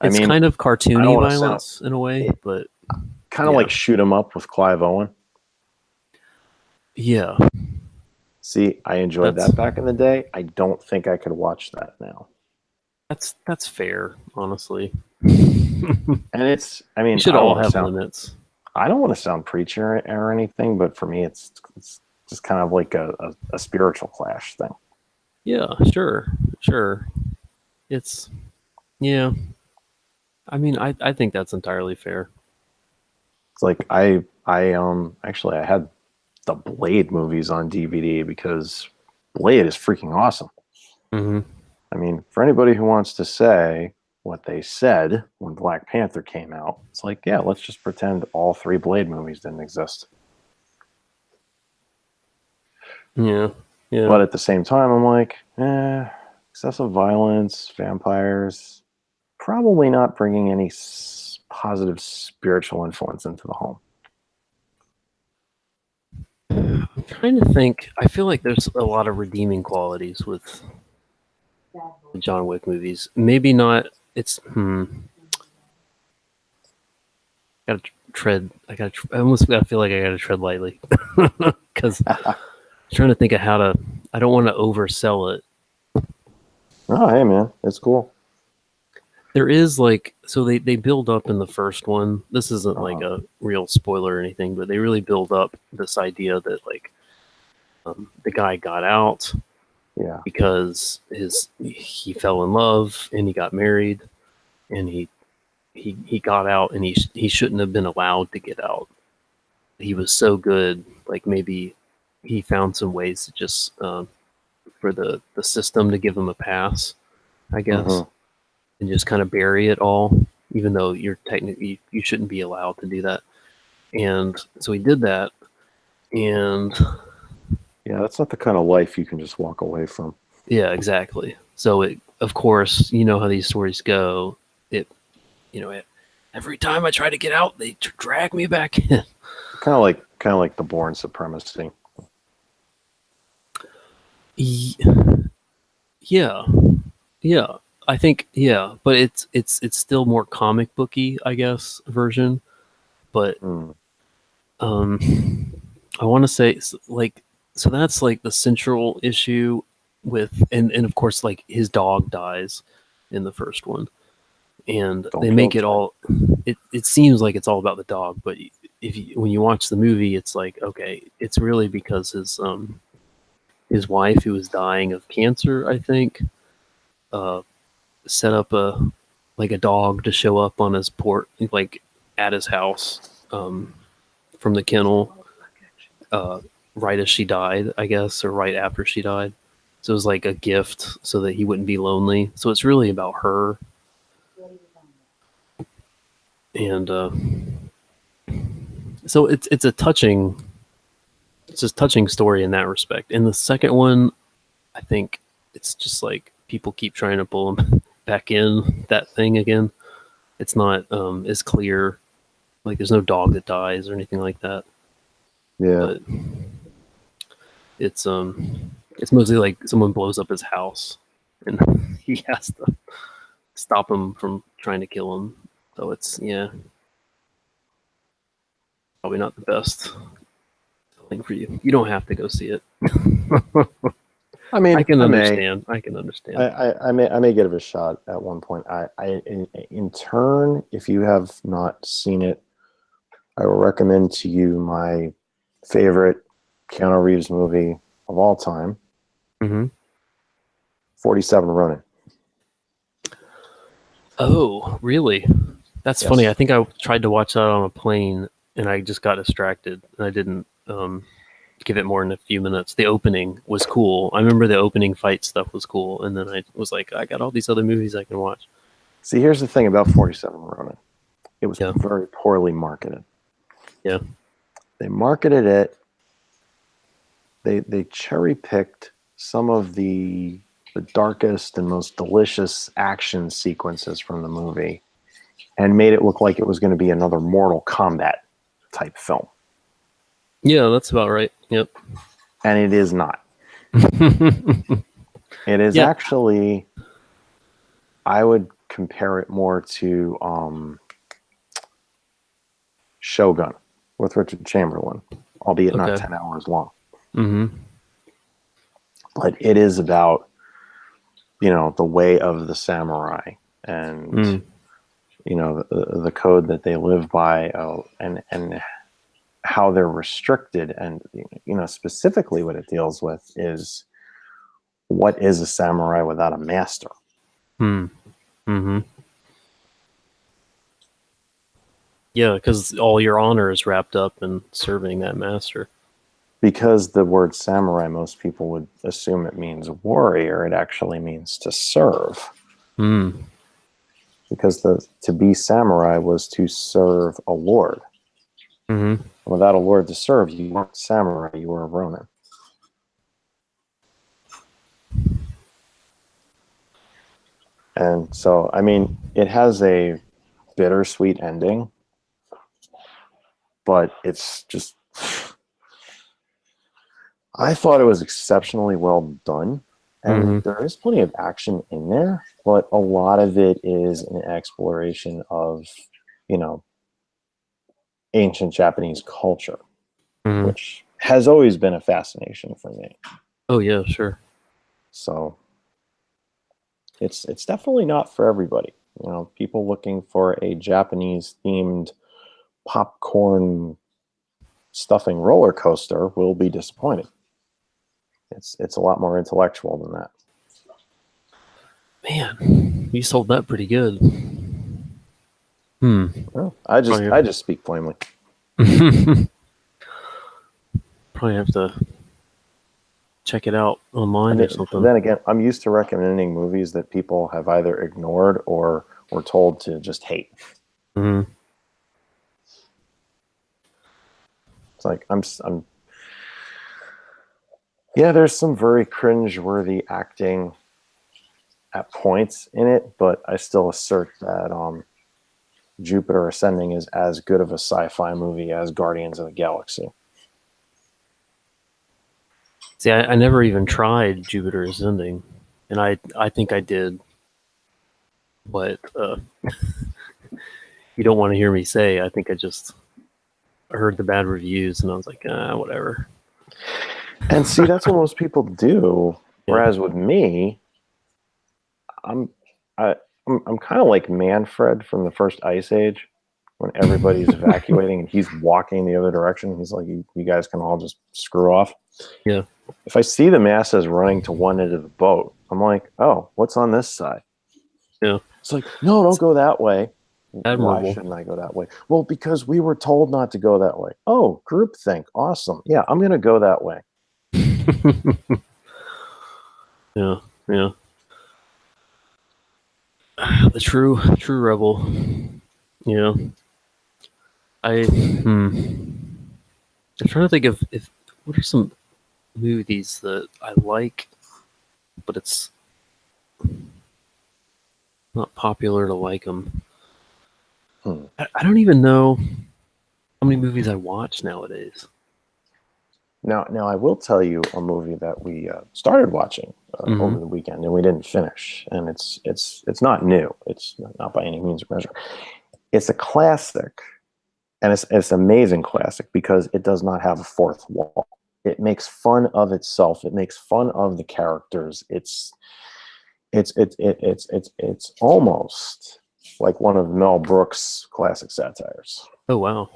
It's kind of cartoony violence in a way, but kind of like Shoot 'Em Up with Clive Owen. Yeah. See, I enjoyed that back in the day. I don't think I could watch that now. That's fair, honestly. And you should all have limits. I don't want to sound preachy or anything, but for me, it's just kind of like a spiritual clash thing. Yeah, sure. It's, I mean, I think that's entirely fair. It's like actually I had the Blade movies on DVD because Blade is freaking awesome. Hmm. I mean, for anybody who wants to say what they said when Black Panther came out, it's like, yeah, let's just pretend all three Blade movies didn't exist. Yeah, yeah. But at the same time, I'm like, excessive violence, vampires, probably not bringing any positive spiritual influence into the home. I'm trying to think. I feel like there's a lot of redeeming qualities with the John Wick movies. Maybe not. It's Gotta tread. I almost gotta feel like I gotta tread lightly because I'm trying to think of how to. I don't want to oversell it. Oh, hey, man, it's cool. There is like they build up in the first one. This isn't like Uh-huh. a real spoiler or anything, but they really build up this idea that like the guy got out Yeah. because he fell in love and he got married and he got out and he shouldn't have been allowed to get out. He was so good, like maybe he found some ways to just for the system to give him a pass, I guess, Mm-hmm. and just kind of bury it all, even though you're technically you shouldn't be allowed to do that. And so he did that, and Yeah, that's not the kind of life you can just walk away from. yeah, exactly. So it, of course, you know how these stories go. It, every time I try to get out, they drag me back in. Kind of like the Bourne Supremacy. Yeah, yeah. I think yeah, but it's still more comic booky, I guess, version. But Mm. um, I want to say like so that's like the central issue with and of course like his dog dies in the first one, and Don't they kill make the it dog. all. It seems like it's all about the dog, but if you, when you watch the movie, it's like okay, it's really because his wife who was dying of cancer, I think, uh, set up a dog to show up on his port, like at his house, from the kennel, uh, right as she died, I guess, or right after she died. So it was like a gift so that he wouldn't be lonely. So it's really about her, and so it's a touching story in that respect. In the second one, I think it's just like people keep trying to pull him back in that thing again. It's not as clear. Like there's no dog that dies or anything like that. Yeah. But it's mostly like someone blows up his house and he has to stop him from trying to kill him. So it's yeah, probably not the best thing for you. You don't have to go see it. I mean, I can I may. understand. I can understand. I may give it a shot at one point. In turn, if you have not seen it, I will recommend to you my favorite Keanu Reeves movie of all time, Mm-hmm. 47 Ronin. Oh, really? That's funny. Yes. I think I tried to watch that on a plane and I just got distracted and I didn't give it more than a few minutes. The opening was cool. I remember the opening fight stuff was cool, and then I was like, I got all these other movies I can watch. See, here's the thing about 47 Ronin. It was Yeah, very poorly marketed. yeah, They marketed it. They cherry picked some of the darkest and most delicious action sequences from the movie and made it look like it was going to be another Mortal Kombat type film. yeah. That's about right. Yep. And it is not. It is Yeah. actually, I would compare it more to Shogun with Richard Chamberlain, albeit not Okay. 10 hours long. Mm-hmm. But it is about, the way of the samurai and, the code that they live by, and how they're restricted. And, specifically what it deals with is what is a samurai without a master? Mm-hmm. Yeah, because all your honor is wrapped up in serving that master. Because the word samurai, most people would assume it means warrior. It actually means to serve. Because to be samurai was to serve a lord. Without a lord to serve, you weren't samurai, you were a ronin. And so, I mean, it has a bittersweet ending, but it's just, I thought it was exceptionally well done. And there is plenty of action in there, but a lot of it is an exploration of, you know, ancient Japanese culture, which has always been a fascination for me. Oh yeah, sure. So it's definitely not for everybody. You know, people looking for a Japanese themed popcorn stuffing roller coaster will be disappointed. It's a lot more intellectual than that. Man, you sold that pretty good. Well, I just speak plainly. Probably have to check it out online or something. Then again, I'm used to recommending movies that people have either ignored or were told to just hate. It's like yeah, there's some very cringe-worthy acting at points in it, but I still assert that Jupiter Ascending is as good of a sci-fi movie as Guardians of the Galaxy. See, I never even tried Jupiter Ascending, and I think I did what you don't want to hear me say. I think I just heard the bad reviews, and I was like, whatever. And see, that's what most people do. Whereas with me, I'm kind of like Manfred from the first Ice Age, when everybody's evacuating and he's walking the other direction. He's like, you guys can all just screw off. Yeah. If I see the masses running to one end of the boat, I'm like, oh, what's on this side? Yeah. It's like, no, don't go that way. Admirable. Why shouldn't I go that way? Well, because we were told not to go that way. Oh, groupthink. Awesome. Yeah, I'm going to go that way. Yeah. The true rebel. Yeah. I'm trying to think of what are some movies that I like, but it's not popular to like them. I don't even know how many movies I watch nowadays. Now I will tell you a movie that we started watching over the weekend and we didn't finish, and it's not new. It's not by any means of measure. It's a classic, and it's an amazing classic because it does not have a fourth wall. It makes fun of itself. It makes fun of the characters. It's almost like one of Mel Brooks' classic satires. Oh wow.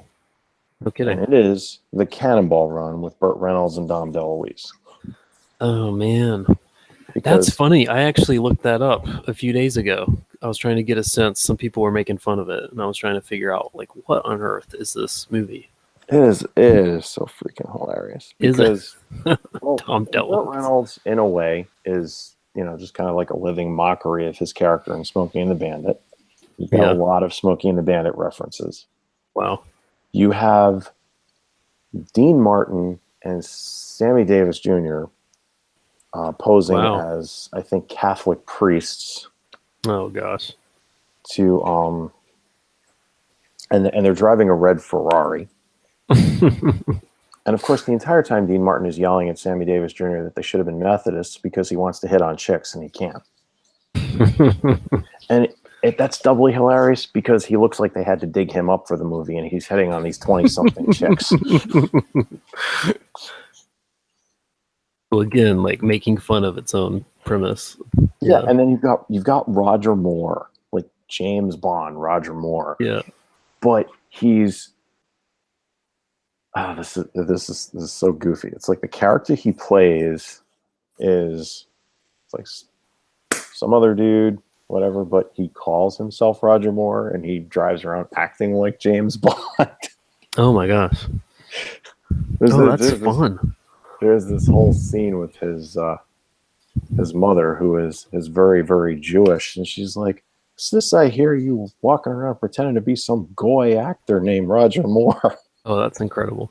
No kidding. And it is The Cannonball Run with Burt Reynolds and Dom DeLuise. Oh man, because that's funny. I actually looked that up a few days ago. I was trying to get a sense. Some people were making fun of it, and I was trying to figure out like what on earth is this movie? It is so freaking hilarious. Because well, Tom DeLuise. Burt Reynolds, in a way, is just kind of like a living mockery of his character in Smokey and the Bandit. You've got a lot of Smokey and the Bandit references. Wow. You have Dean Martin and Sammy Davis Jr. Posing as, I think, Catholic priests. Oh gosh. To and they're driving a red Ferrari. And of course, the entire time Dean Martin is yelling at Sammy Davis Jr. that they should have been Methodists because he wants to hit on chicks and he can't. And that's doubly hilarious because he looks like they had to dig him up for the movie and he's hitting on these 20-something chicks. Well, again, like making fun of its own premise. Yeah, and then you've got Roger Moore, like James Bond, Roger Moore. Yeah. But he's this is so goofy. It's like the character he plays is like some other dude whatever, but he calls himself Roger Moore, and he drives around acting like James Bond. Oh my gosh. That's fun. There's this whole scene with his mother, who is very, very Jewish, and she's like, "Is this I hear you walking around pretending to be some goy actor named Roger Moore?" Oh, that's incredible.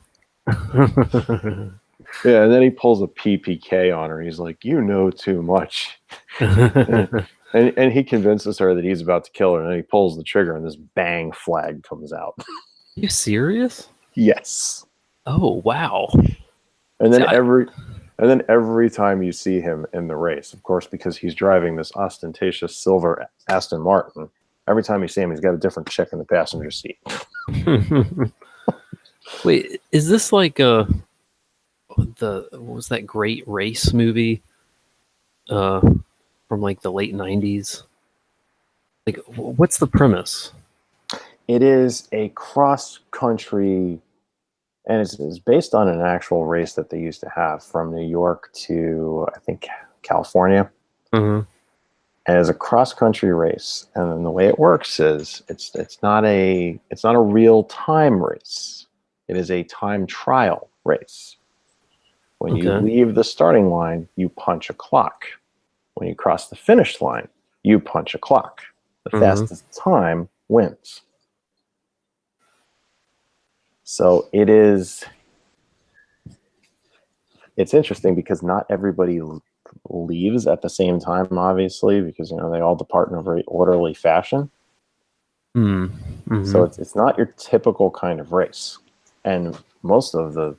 Yeah, and then he pulls a PPK on her. He's like, "You know too much," and he convinces her that he's about to kill her, and then he pulls the trigger, and this bang flag comes out. You serious? Yes. Oh wow. And then every time you see him in the race, of course, because he's driving this ostentatious silver Aston Martin, every time you see him, he's got a different chick in the passenger seat. Wait, is this like what was that great race movie from like the late 90s? Like what's the premise? It is a cross-country, and it's based on an actual race that they used to have from New York to, I think, California. Mm-hmm. And it's a cross-country race. And then the way it works is it's not a real-time race. It is a time trial race. When you leave the starting line, you punch a clock. When you cross the finish line, you punch a clock. The fastest time wins. So it's interesting because not everybody leaves at the same time, obviously, because they all depart in a very orderly fashion. So it's not your typical kind of race, and most of the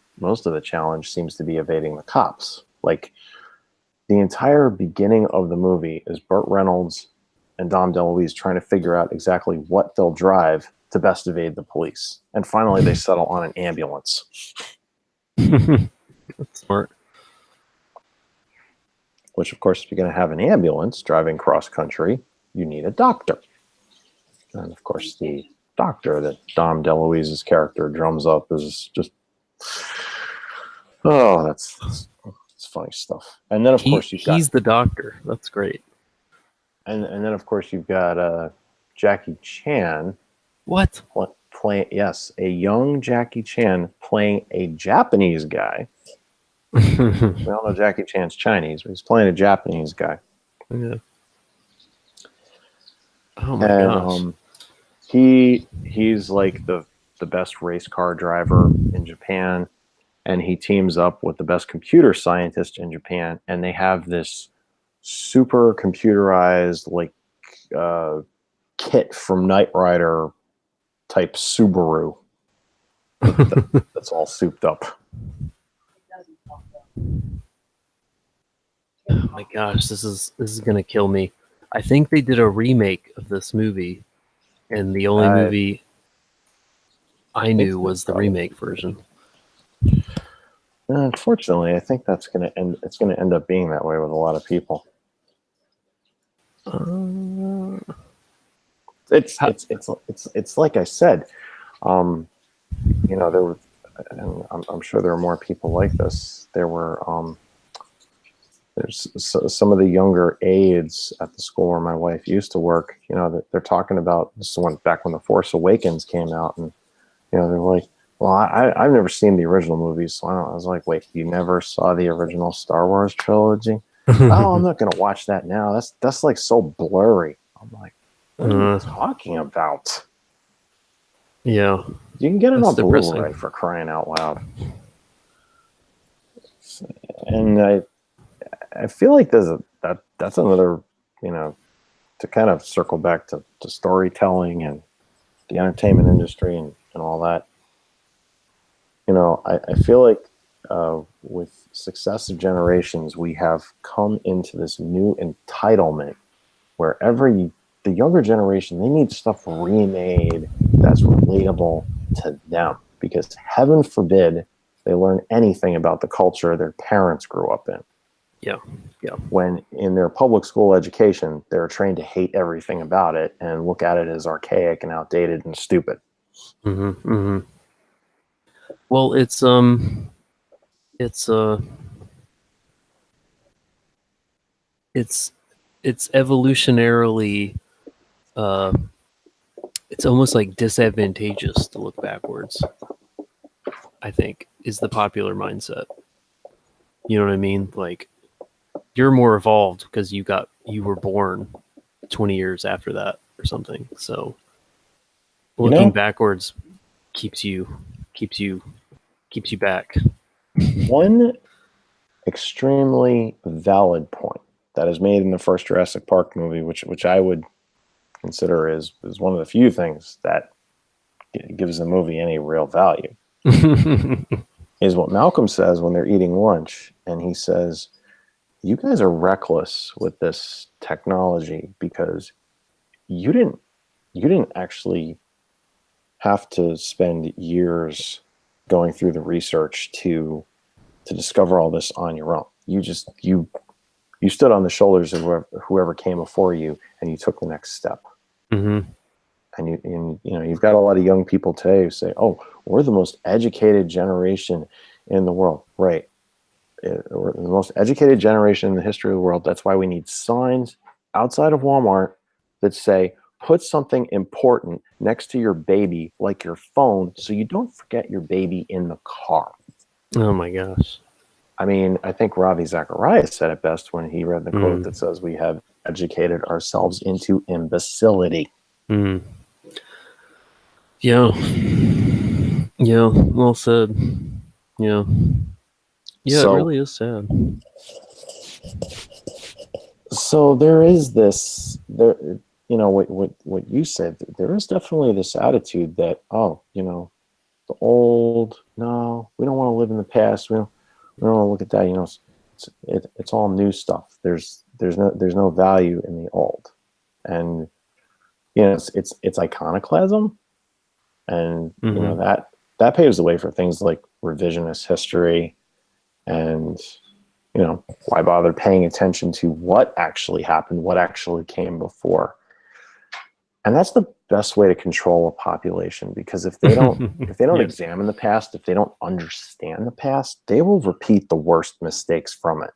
challenge seems to be evading the cops. Like the entire beginning of the movie is Burt Reynolds and Dom DeLuise trying to figure out exactly what they'll drive to best evade the police. And finally, they settle on an ambulance. That's smart. Which, of course, if you're going to have an ambulance driving cross-country, you need a doctor. And, of course, the doctor that Dom DeLuise's character drums up is just... Oh, that's funny stuff. And then, of course, he's the doctor. That's great. And then, of course, you've got Jackie Chan. What? Yes, a young Jackie Chan playing a Japanese guy. We all know Jackie Chan's Chinese, but he's playing a Japanese guy. Yeah. Oh my gosh. He's like the best race car driver in Japan, and he teams up with the best computer scientist in Japan, and they have this super computerized kit from Knight Rider type Subaru that's all souped up. Oh my gosh, this is gonna kill me. I think they did a remake of this movie, and the only movie I knew was the remake version. Unfortunately, I think it's gonna end up being that way with a lot of people. It's like I said, there were, and I'm sure there are more people like this. There's some of the younger aides at the school where my wife used to work. They're talking about this one back when The Force Awakens came out, and they're like, "Well, I've never seen the original movies." So I was like, "Wait, you never saw the original Star Wars trilogy?" "Oh, I'm not gonna watch that now. That's like so blurry." I'm like, "What are you talking about?" Yeah, you can get it on Blu-ray, for crying out loud. And I feel like that's another, to kind of circle back to storytelling and the entertainment industry and all that. I feel like with successive generations, we have come into this new entitlement where the younger generation, they need stuff remade that's relatable to them, because heaven forbid they learn anything about the culture their parents grew up in. Yeah. When in their public school education, they're trained to hate everything about it and look at it as archaic and outdated and stupid. Well, it's it's evolutionarily it's almost like disadvantageous to look backwards, I think, is the popular mindset. You know what I mean? Like, you're more evolved because you were born 20 years after that or something. So looking backwards keeps you back. One extremely valid point that is made in the first Jurassic Park movie, which I would consider is one of the few things that gives the movie any real value, is what Malcolm says when they're eating lunch, and he says, "You guys are reckless with this technology because you didn't actually have to spend years going through the research to discover all this on your own. You stood on the shoulders of whoever came before you, and you took the next step." Mm-hmm. And you've got a lot of young people today who say, "Oh, we're the most educated generation in the world." Right. We're the most educated generation in the history of the world. That's why we need signs outside of Walmart that say, "Put something important next to your baby, like your phone, so you don't forget your baby in the car." Oh my gosh. I mean, I think Ravi Zacharias said it best when he read the quote that says, "We have educated ourselves into imbecility." Mm. Yeah. Yeah. Well said. Yeah. Yeah, So, it really is sad. So there is this there, what you said. There is definitely this attitude that, oh, the old. No, we don't want to live in the past. We don't want to look at that. It's all new stuff. There's no value in the old, and it's iconoclasm, and that paves the way for things like revisionist history, and why bother paying attention to what actually happened, what actually came before. And that's the best way to control a population, because if they don't examine the past, if they don't understand the past, they will repeat the worst mistakes from it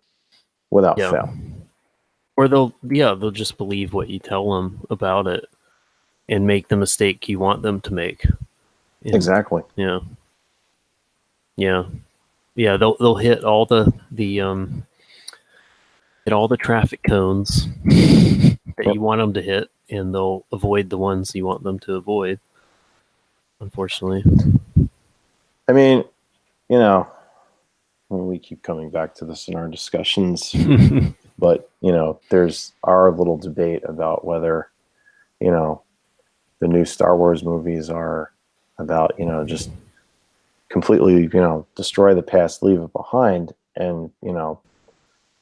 without fail. Or they'll just believe what you tell them about it and make the mistake you want them to make. And, exactly. Yeah. They'll hit all the traffic cones that you want them to hit, and they'll avoid the ones you want them to avoid. Unfortunately. I mean, we keep coming back to this in our discussions, but there's our little debate about whether the new Star Wars movies are about just completely destroy the past, leave it behind. And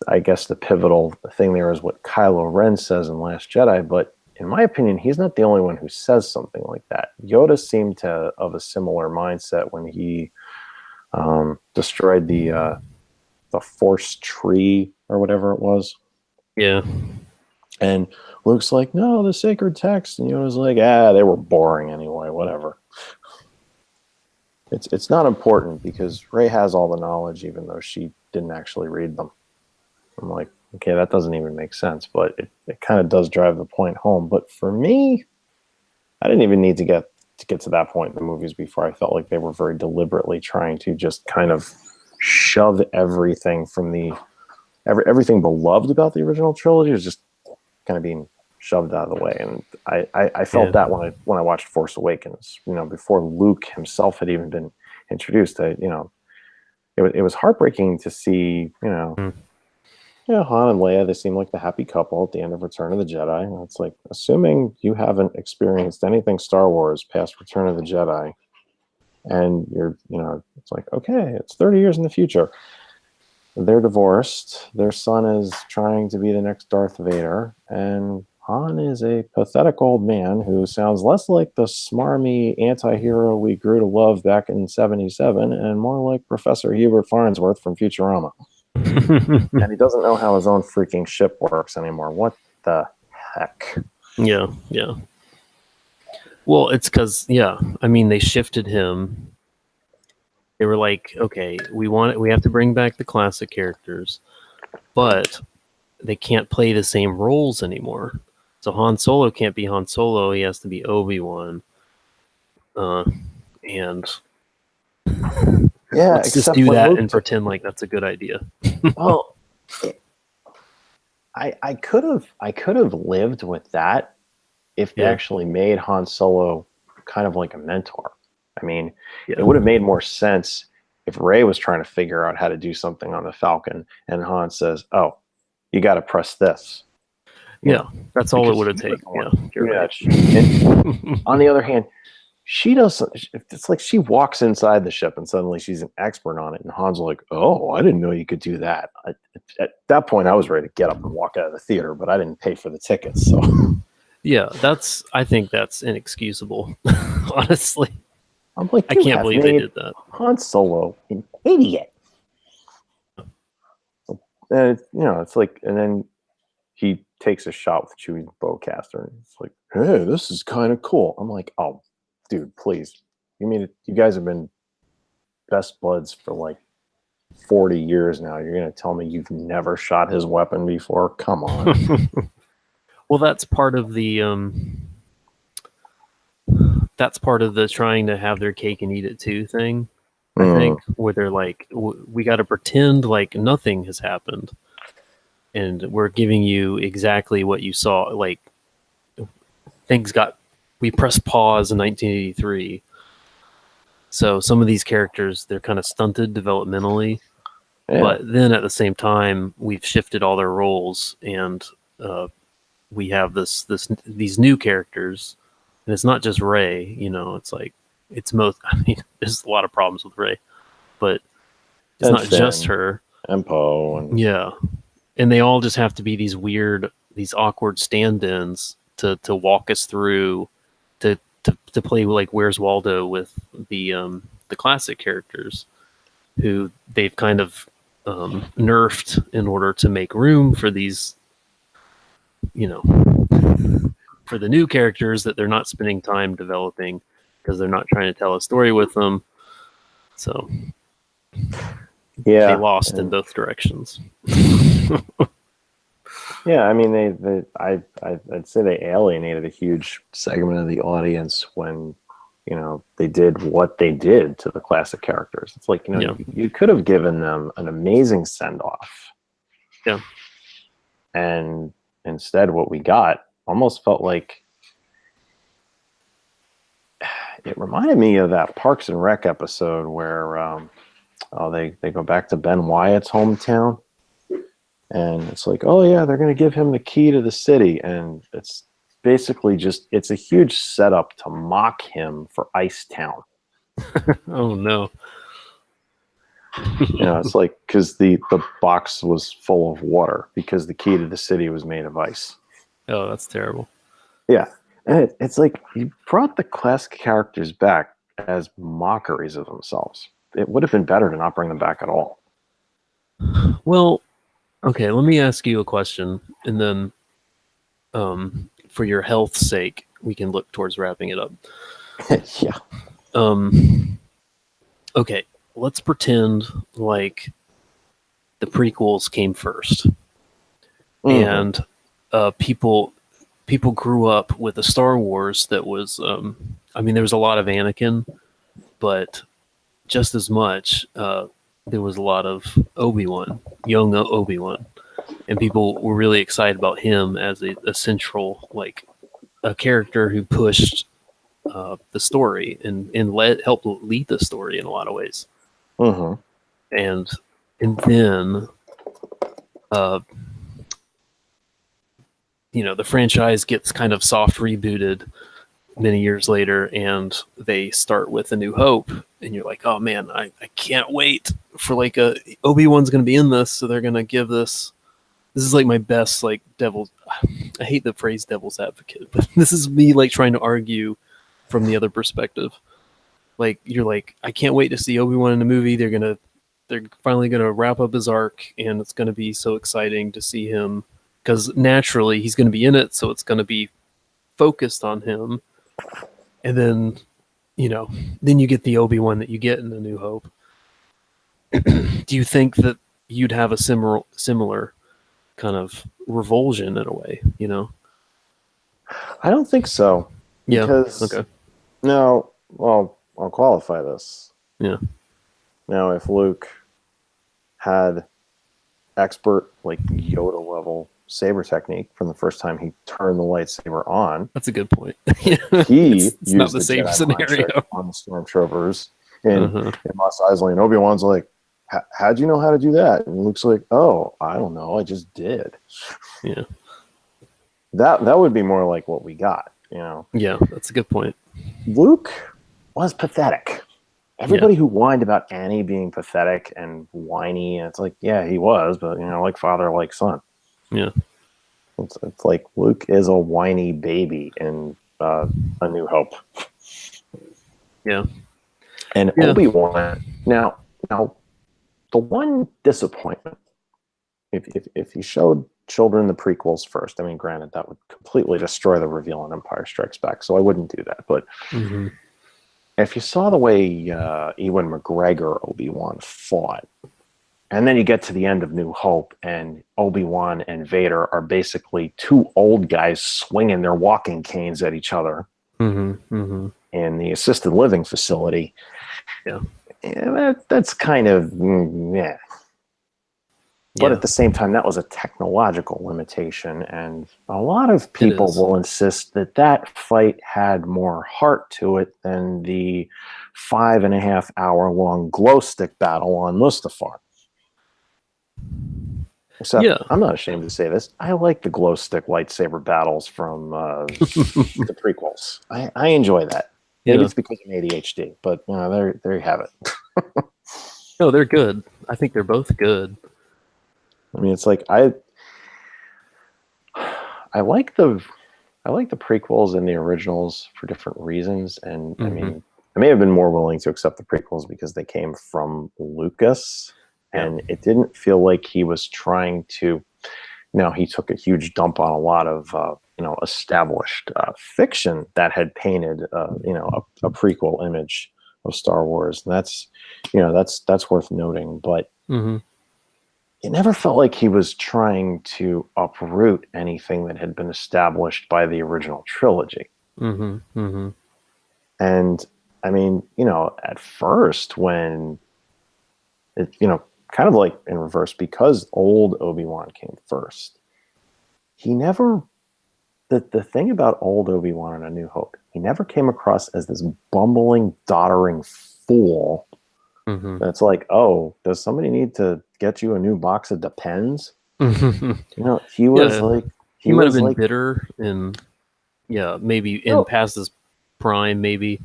I guess the pivotal thing there is what Kylo Ren says in Last Jedi, but in my opinion, he's not the only one who says something like that. Yoda seemed to of a similar mindset when he destroyed the Force tree or whatever it was. Yeah. And Luke's like, "No, the sacred text," and Yoda's like, "They were boring anyway. Whatever." It's not important because Rey has all the knowledge, even though she didn't actually read them. I'm like, okay, that doesn't even make sense, but it kind of does drive the point home. But for me, I didn't even need to get to that point in the movies before I felt like they were very deliberately trying to just kind of shove everything from everything beloved about the original trilogy is just kind of being shoved out of the way. And I felt that when I watched Force Awakens, before Luke himself had even been introduced. It was heartbreaking to see, Han and Leia, they seem like the happy couple at the end of Return of the Jedi. And it's like, assuming you haven't experienced anything Star Wars past Return of the Jedi, and you're, it's like, okay, it's 30 years in the future. They're divorced. Their son is trying to be the next Darth Vader, and Han is a pathetic old man who sounds less like the smarmy anti-hero we grew to love back in '77 and more like Professor Hubert Farnsworth from Futurama. And he doesn't know how his own freaking ship works anymore. What the heck? Yeah. Well, it's because, they shifted him. They were like, okay, we have to bring back the classic characters, but they can't play the same roles anymore. So Han Solo can't be Han Solo; he has to be Obi-Wan. And Yeah, let's just except do when that Luke and pretend like that's a good idea. well, I could have lived with that if they Yeah. actually made Han Solo kind of like a mentor. I mean, Yeah. it would have made more sense if Rey was trying to figure out how to do something on the Falcon and Han says, "Oh, you got to press this." You Yeah, know, that's all it because would have he was taken. the one Yeah, to do you're that right. shit. And on the other hand, she doesn't. It's like she walks inside the ship and suddenly she's an expert on it, and Han's like, "Oh, I didn't know you could do that." At that point, I was ready to get up and walk out of the theater, but I didn't pay for the tickets, so. Yeah, I think that's inexcusable. Honestly, I'm like, I you can't have believe they made did that. Han Solo an idiot. And it's like, and then he takes a shot with Chewie's bowcaster, and it's like, hey, this is kind of cool. I'm like, oh, dude, please. You mean you guys have been best buds for like 40 years now? You're gonna tell me you've never shot his weapon before? Come on. Well, that's part of the trying to have their cake and eat it too thing. I think where they're like, we got to pretend like nothing has happened, and we're giving you exactly what you saw. Like we pressed pause in 1983. So some of these characters, they're kind of stunted developmentally, Yeah. but then at the same time, we've shifted all their roles, and we have these new characters, and it's not just Rey. It's like I mean, there's a lot of problems with Rey, but it's And not just Finn her. and Poe and Yeah, and they all just have to be these awkward stand-ins to walk us through to play like Where's Waldo with the classic characters who they've kind of nerfed in order to make room for these, for the new characters that they're not spending time developing because they're not trying to tell a story with them. So they lost in both directions. Yeah, I mean, I'd say they alienated a huge segment of the audience when, they did what they did to the classic characters. It's like, you could have given them an amazing send-off. Yeah. And instead what we got almost felt like, it reminded me of that Parks and Rec episode where they go back to Ben Wyatt's hometown. And it's like, oh yeah, they're going to give him the key to the city. And it's basically it's a huge setup to mock him for Ice Town. Oh no. It's like, because the box was full of water because the key to the city was made of ice. Oh, that's terrible. Yeah. And it's like, you brought the classic characters back as mockeries of themselves. It would have been better to not bring them back at all. Well, okay, let me ask you a question, and then for your health's sake, we can look towards wrapping it up. Yeah. Okay, let's pretend like the prequels came first. And people grew up with a Star Wars that was there was a lot of Anakin, but just as much there was a lot of Obi-Wan, young Obi-Wan, and people were really excited about him as a central, like, a character who pushed the story and helped lead the story in a lot of ways. And then the franchise gets kind of soft rebooted many years later, and they start with A New Hope, and you're like, oh man, I can't wait for like Obi-Wan's going to be in this, so they're going to give this is like my best, like, I hate the phrase devil's advocate, but this is me like trying to argue from the other perspective. Like, you're like, I can't wait to see Obi-Wan in the movie. They're finally gonna wrap up his arc, and it's gonna be so exciting to see him, because naturally he's gonna be in it, so it's gonna be focused on him. And then then you get the Obi-Wan that you get in A New Hope. Do you think that you'd have a similar kind of revulsion in a way, you know? I don't think so. Yeah. Because Okay. no, well, I'll qualify this. Yeah. Now, if Luke had expert, like Yoda level saber technique from the first time he turned the lightsaber on, That's a good point. Yeah. he It's not used the the same Jedi mind trick scenario. on the stormtroopers. And Uh-huh. Mos Eisley and Obi-Wan's like, how'd you know how to do that? And Luke's like, oh, I don't know, I just did. Yeah. That would be more like what we got, you know. Yeah, that's a good point. Luke was pathetic. Everybody who whined about Annie being pathetic and whiny, and it's like, yeah, he was, but you know, like father, like son. Yeah. It's like Luke is a whiny baby in A New Hope. Yeah. And Obi-Wan, now the one disappointment, if you showed children the prequels first, I mean, granted, that would completely destroy the reveal in Empire Strikes Back, so I wouldn't do that. But if you saw the way Ewan McGregor Obi-Wan fought, and then you get to the end of New Hope, and Obi-Wan and Vader are basically two old guys swinging their walking canes at each other in the assisted living facility. Yeah, that's kind of yeah. But at the same time, that was a technological limitation, and a lot of people will insist that that fight had more heart to it than the 5.5 hour long glow stick battle on Mustafar. Except, I'm not ashamed to say this, I like the glow stick lightsaber battles from the prequels. I enjoy that. Maybe it's because of ADHD, but you know, there you have it. No, they're good. I think they're both good. I mean, it's like I like the prequels and the originals for different reasons, and I mean, I may have been more willing to accept the prequels because they came from Lucas, and it didn't feel like he was trying to. Now, he took a huge dump on a lot of established fiction that had painted a prequel image of Star Wars, and that's worth noting, but. It never felt like he was trying to uproot anything that had been established by the original trilogy. And I mean, at first, when it, kind of like in reverse, because old Obi-Wan came first, he never, the thing about old Obi-Wan in A New Hope, he never came across as this bumbling, doddering fool. That's like, oh, does somebody need to get you a new box of Depends? He was like, he might have been bitter and maybe in past his prime, maybe.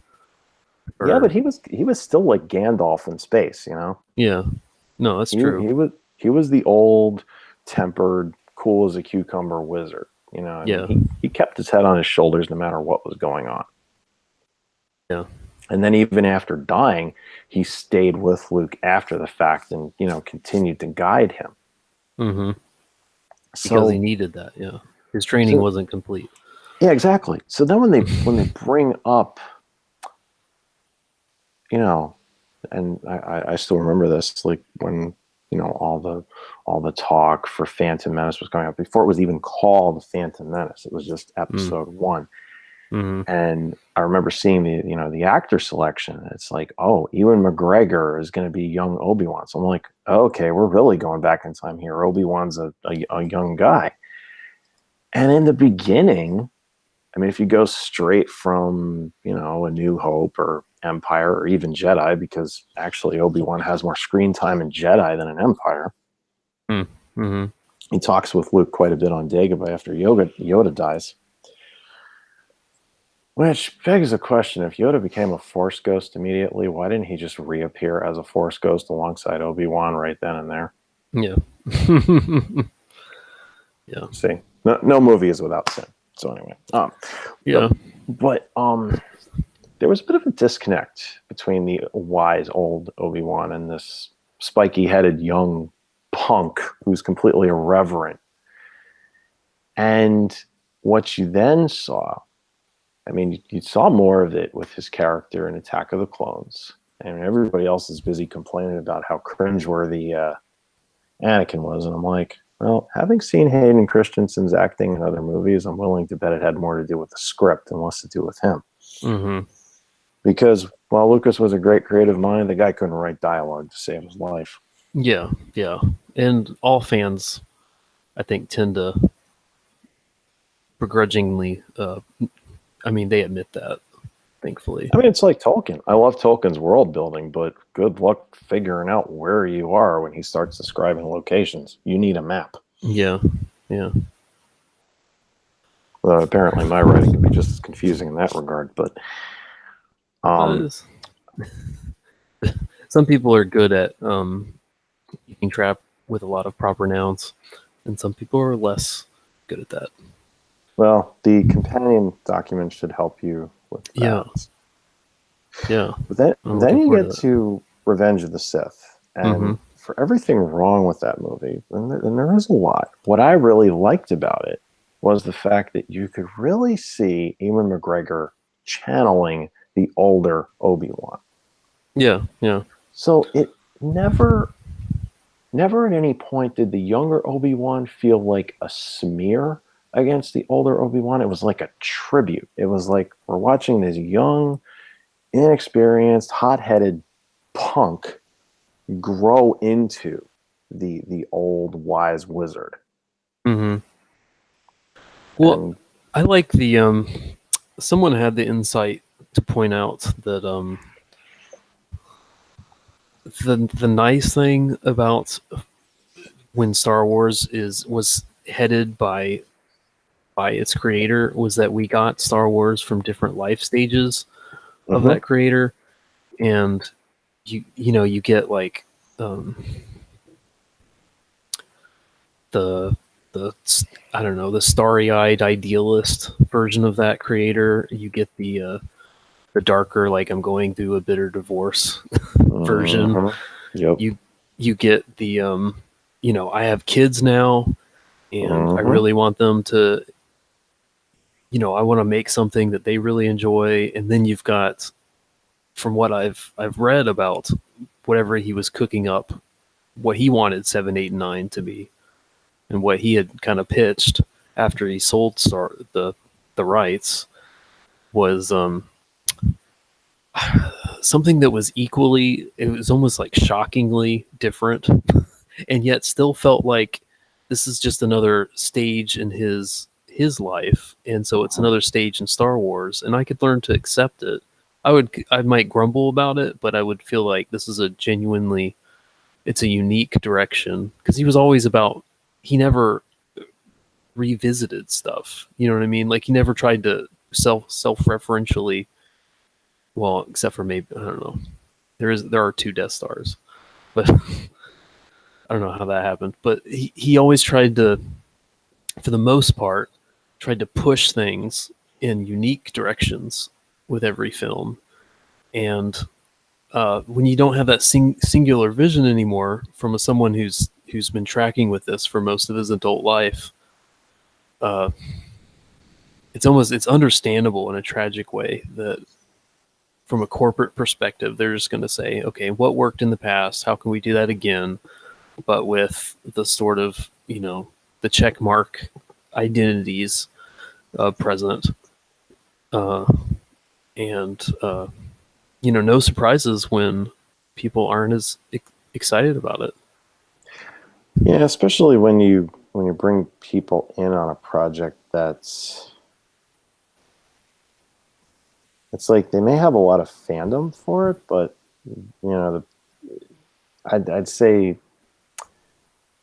Yeah, but he was still like Gandalf in space, Yeah, no, that's true. He was the old, tempered, cool as a cucumber wizard. I mean, he kept his head on his shoulders no matter what was going on. Yeah. And then even after dying, he stayed with Luke after the fact and, continued to guide him. Because he needed that, His training wasn't complete. Yeah, exactly. So then when they bring up, and I still remember this, like when, all the talk for Phantom Menace was going up, before it was even called Phantom Menace, it was just episode 1. And I remember seeing the actor selection. It's like, oh, Ewan McGregor is going to be young Obi-Wan. So I'm like, okay, we're really going back in time here. Obi-Wan's a young guy. And in the beginning, I mean, if you go straight from, A New Hope or Empire or even Jedi, because actually Obi-Wan has more screen time in Jedi than in Empire. He talks with Luke quite a bit on Dagobah after Yoda dies. Which begs the question, if Yoda became a Force ghost immediately, why didn't he just reappear as a Force ghost alongside Obi-Wan right then and there? Yeah. See, no movie is without sin. So anyway, but there was a bit of a disconnect between the wise old Obi-Wan and this spiky-headed young punk who's completely irreverent. And what you then saw, I mean, you saw more of it with his character in Attack of the Clones. And everybody else is busy complaining about how cringeworthy Anakin was. And I'm like, Well, having seen Hayden Christensen's acting in other movies, I'm willing to bet it had more to do with the script than less to do with him. Mm-hmm. Because while Lucas was a great creative mind, the guy couldn't write dialogue to save his life. Yeah, yeah. And all fans, I think, tend to begrudgingly, they admit that, thankfully. I mean, it's like Tolkien. I love Tolkien's world building, but good luck figuring out where you are when he starts describing locations. You need a map. Yeah, yeah. Well, apparently my writing can be just as confusing in that regard, but Some people are good at keeping track with a lot of proper nouns, and some people are less good at that. well, the companion document should help you with that. Yeah. Yeah. But then you get to Revenge of the Sith, and for everything wrong with that movie, and there is a lot. What I really liked about it was the fact that you could really see Ewan McGregor channeling the older Obi-Wan. Yeah, yeah. So it never at any point did the younger Obi-Wan feel like a smear against the older Obi-Wan. It was like a tribute. It was like we're watching this young, inexperienced, hot-headed punk grow into the old wise wizard. Mm-hmm. Well, I like the someone had the insight to point out that the nice thing about when Star Wars was headed by its creator was that we got Star Wars from different life stages of that creator, and you get like the I don't know, the starry-eyed idealist version of that creator. You get the darker, like I'm going through a bitter divorce version. Yep. You get the I have kids now, and I really want them to, I want to make something that they really enjoy. And then you've got, from what I've read about whatever he was cooking up, what he wanted 7, 8, and 9 to be, and what he had kind of pitched after he sold the rights was something that was equally, it was almost like shockingly different, and yet still felt like this is just another stage in his life, and so it's another stage in Star Wars, and I could learn to accept it. I might grumble about it, but I would feel like this is it's a unique direction, because he was always about, he never revisited stuff. You know what I mean? Like he never tried to self-referentially, well, except for maybe, I don't know. There are 2 Death Stars, but I don't know how that happened. But he always tried to, for the most part, tried to push things in unique directions with every film. And when you don't have that singular vision anymore from someone who's been tracking with this for most of his adult life, it's understandable in a tragic way that from a corporate perspective, they're just going to say, okay, what worked in the past? How can we do that again? But with the sort of, the check mark identities present. And no surprises when people aren't as excited about it. Yeah, especially when you bring people in on a project that's, it's like they may have a lot of fandom for it, but I'd say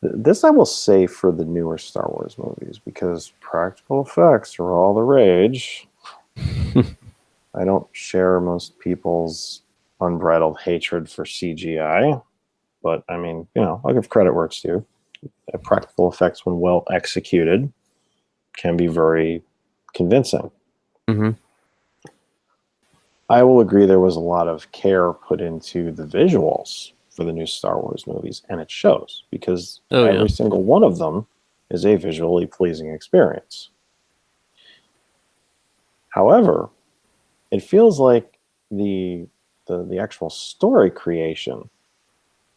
this, I will say, for the newer Star Wars movies, because practical effects are all the rage. I don't share most people's unbridled hatred for CGI, but I mean, I'll give credit where it's due. Practical effects, when well executed, can be very convincing. I will agree there was a lot of care put into the visuals for the new Star Wars movies, and it shows, because every single one of them is a visually pleasing experience. However, it feels like the actual story creation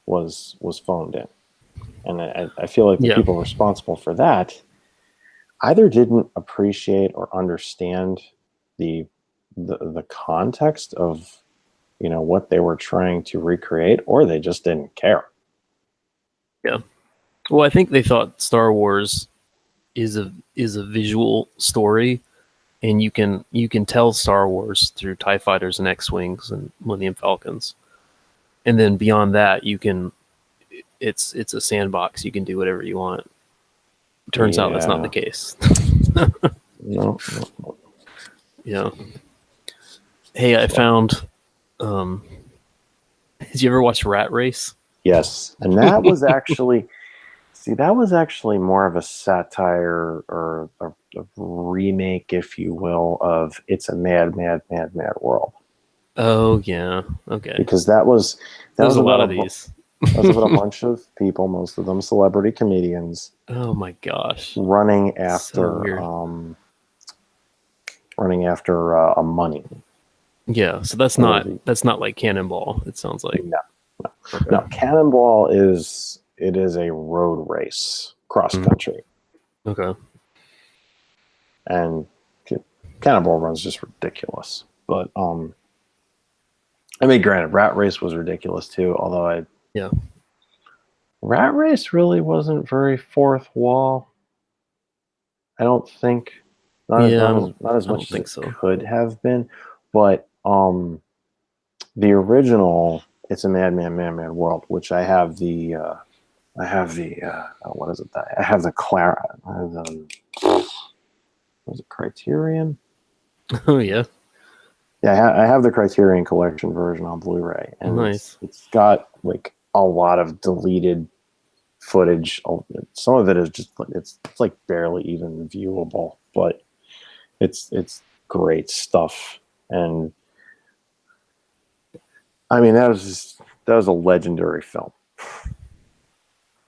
was phoned in. And I feel like the people responsible for that either didn't appreciate or understand the context of, you know, what they were trying to recreate, or they just didn't care. Yeah. Well, I think they thought Star Wars is a visual story, and you can tell Star Wars through TIE fighters and X-wings and Millennium Falcons, and then beyond that, it's a sandbox. You can do whatever you want. Turns out that's not the case. No. Yeah. Hey, I found. Did you ever watch Rat Race? Yes, and that was actually. See, that was actually more of a satire or a remake, if you will, of "It's a Mad, Mad, Mad, Mad World." Oh yeah, okay. Because that was a lot of these. That was about a bunch of people, most of them celebrity comedians. Oh my gosh! Running after a money. Yeah, so that's not like Cannonball. It sounds like no. Cannonball is a road race cross country. Okay. And Cannonball Run's just ridiculous. But I mean, granted, Rat Race was ridiculous too. Although Rat Race really wasn't very fourth wall. I don't think. Not as much as it could have been. But the original "It's a Mad, Mad, Mad, Mad World," which I have the what is it? I have the was it Criterion? Oh yeah. Yeah, I have the Criterion Collection version on Blu-ray, and nice. It's got like a lot of deleted footage. Some of it is just it's like barely even viewable, but it's great stuff. And I mean, that was a legendary film,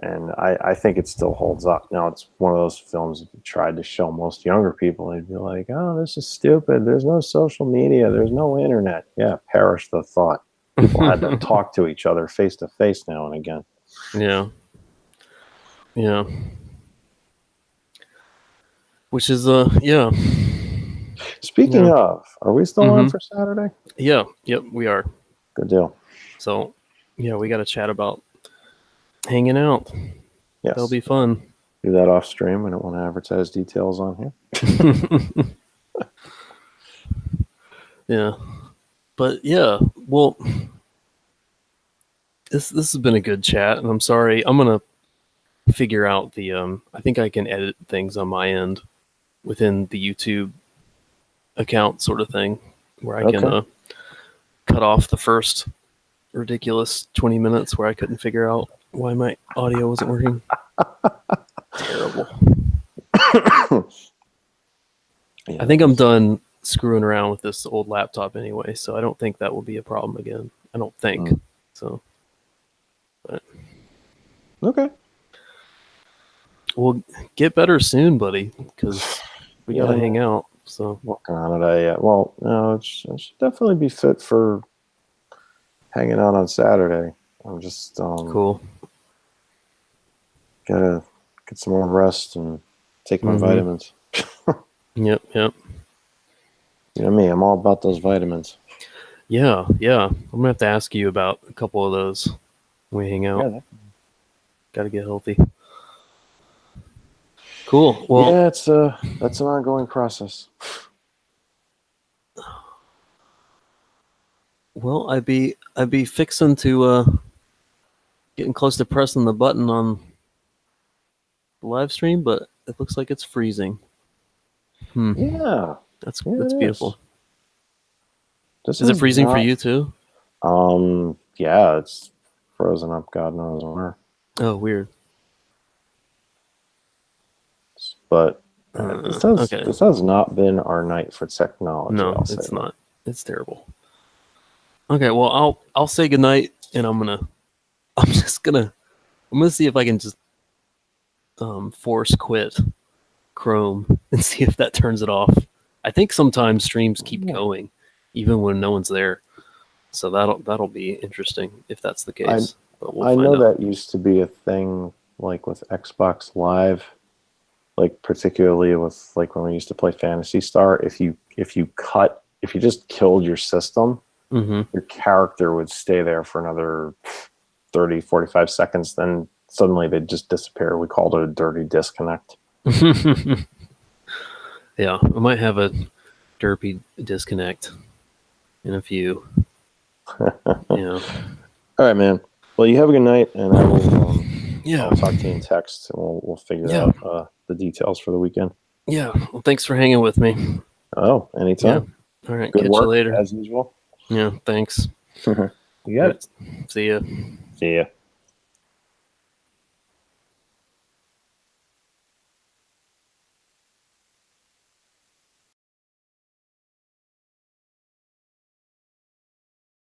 and I think it still holds up. Now, it's one of those films, if you tried to show most younger people, they'd be like, "Oh, this is stupid. There's no social media. There's no internet." Yeah, perish the thought. People had to talk to each other face to face now and again. Yeah. Yeah. Which is yeah. Speaking of, are we still on for Saturday? Yeah. Yep, we are. Good deal. So, yeah, we got to chat about hanging out. Yes. That'll be fun. Do that off stream. I don't want to advertise details on here. Yeah. But yeah, well, this has been a good chat, and I'm sorry. I'm going to figure out the I think I can edit things on my end within the YouTube account sort of thing, where I can cut off the first ridiculous 20 minutes where I couldn't figure out why my audio wasn't working. Terrible. I think I'm done screwing around with this old laptop anyway, so I don't think that will be a problem again. I don't think. So, but okay. We'll get better soon, buddy, because we got to hang out. So working on it. Well, no, it should definitely be fit for hanging out on Saturday. I'm just cool. Gotta get some more rest and take my vitamins. Yep. You know me, I'm all about those vitamins. Yeah. I'm gonna have to ask you about a couple of those when we hang out. Yeah, got to get healthy. Cool. Well, yeah, that's an ongoing process. Well, I'd be fixing to getting close to pressing the button on the live stream, but it looks like it's freezing. Yeah, that's beautiful. Is it freezing for you too? Yeah, it's frozen up. God knows where. Oh, weird. But this has not been our night for technology. No, it's not. It's terrible. Okay, well, I'll say goodnight, and I'm gonna see if I can just force quit Chrome and see if that turns it off. I think sometimes streams keep going even when no one's there, so that'll be interesting if that's the case. I know that used to be a thing like with Xbox Live, like particularly with like when we used to play Phantasy Star, if you just killed your system, your character would stay there for another 30, 45 seconds, then suddenly they'd just disappear. We called it a dirty disconnect. Yeah, I might have a derpy disconnect in a few. Yeah. All right, man. Well, you have a good night, and I will. Yeah. I'll talk to you in text, and we'll figure out the details for the weekend. Yeah. Well, thanks for hanging with me. Oh, anytime. Yeah. All right. Good Catch work, you later. as usual. Yeah. Thanks. You got it. See ya. See ya.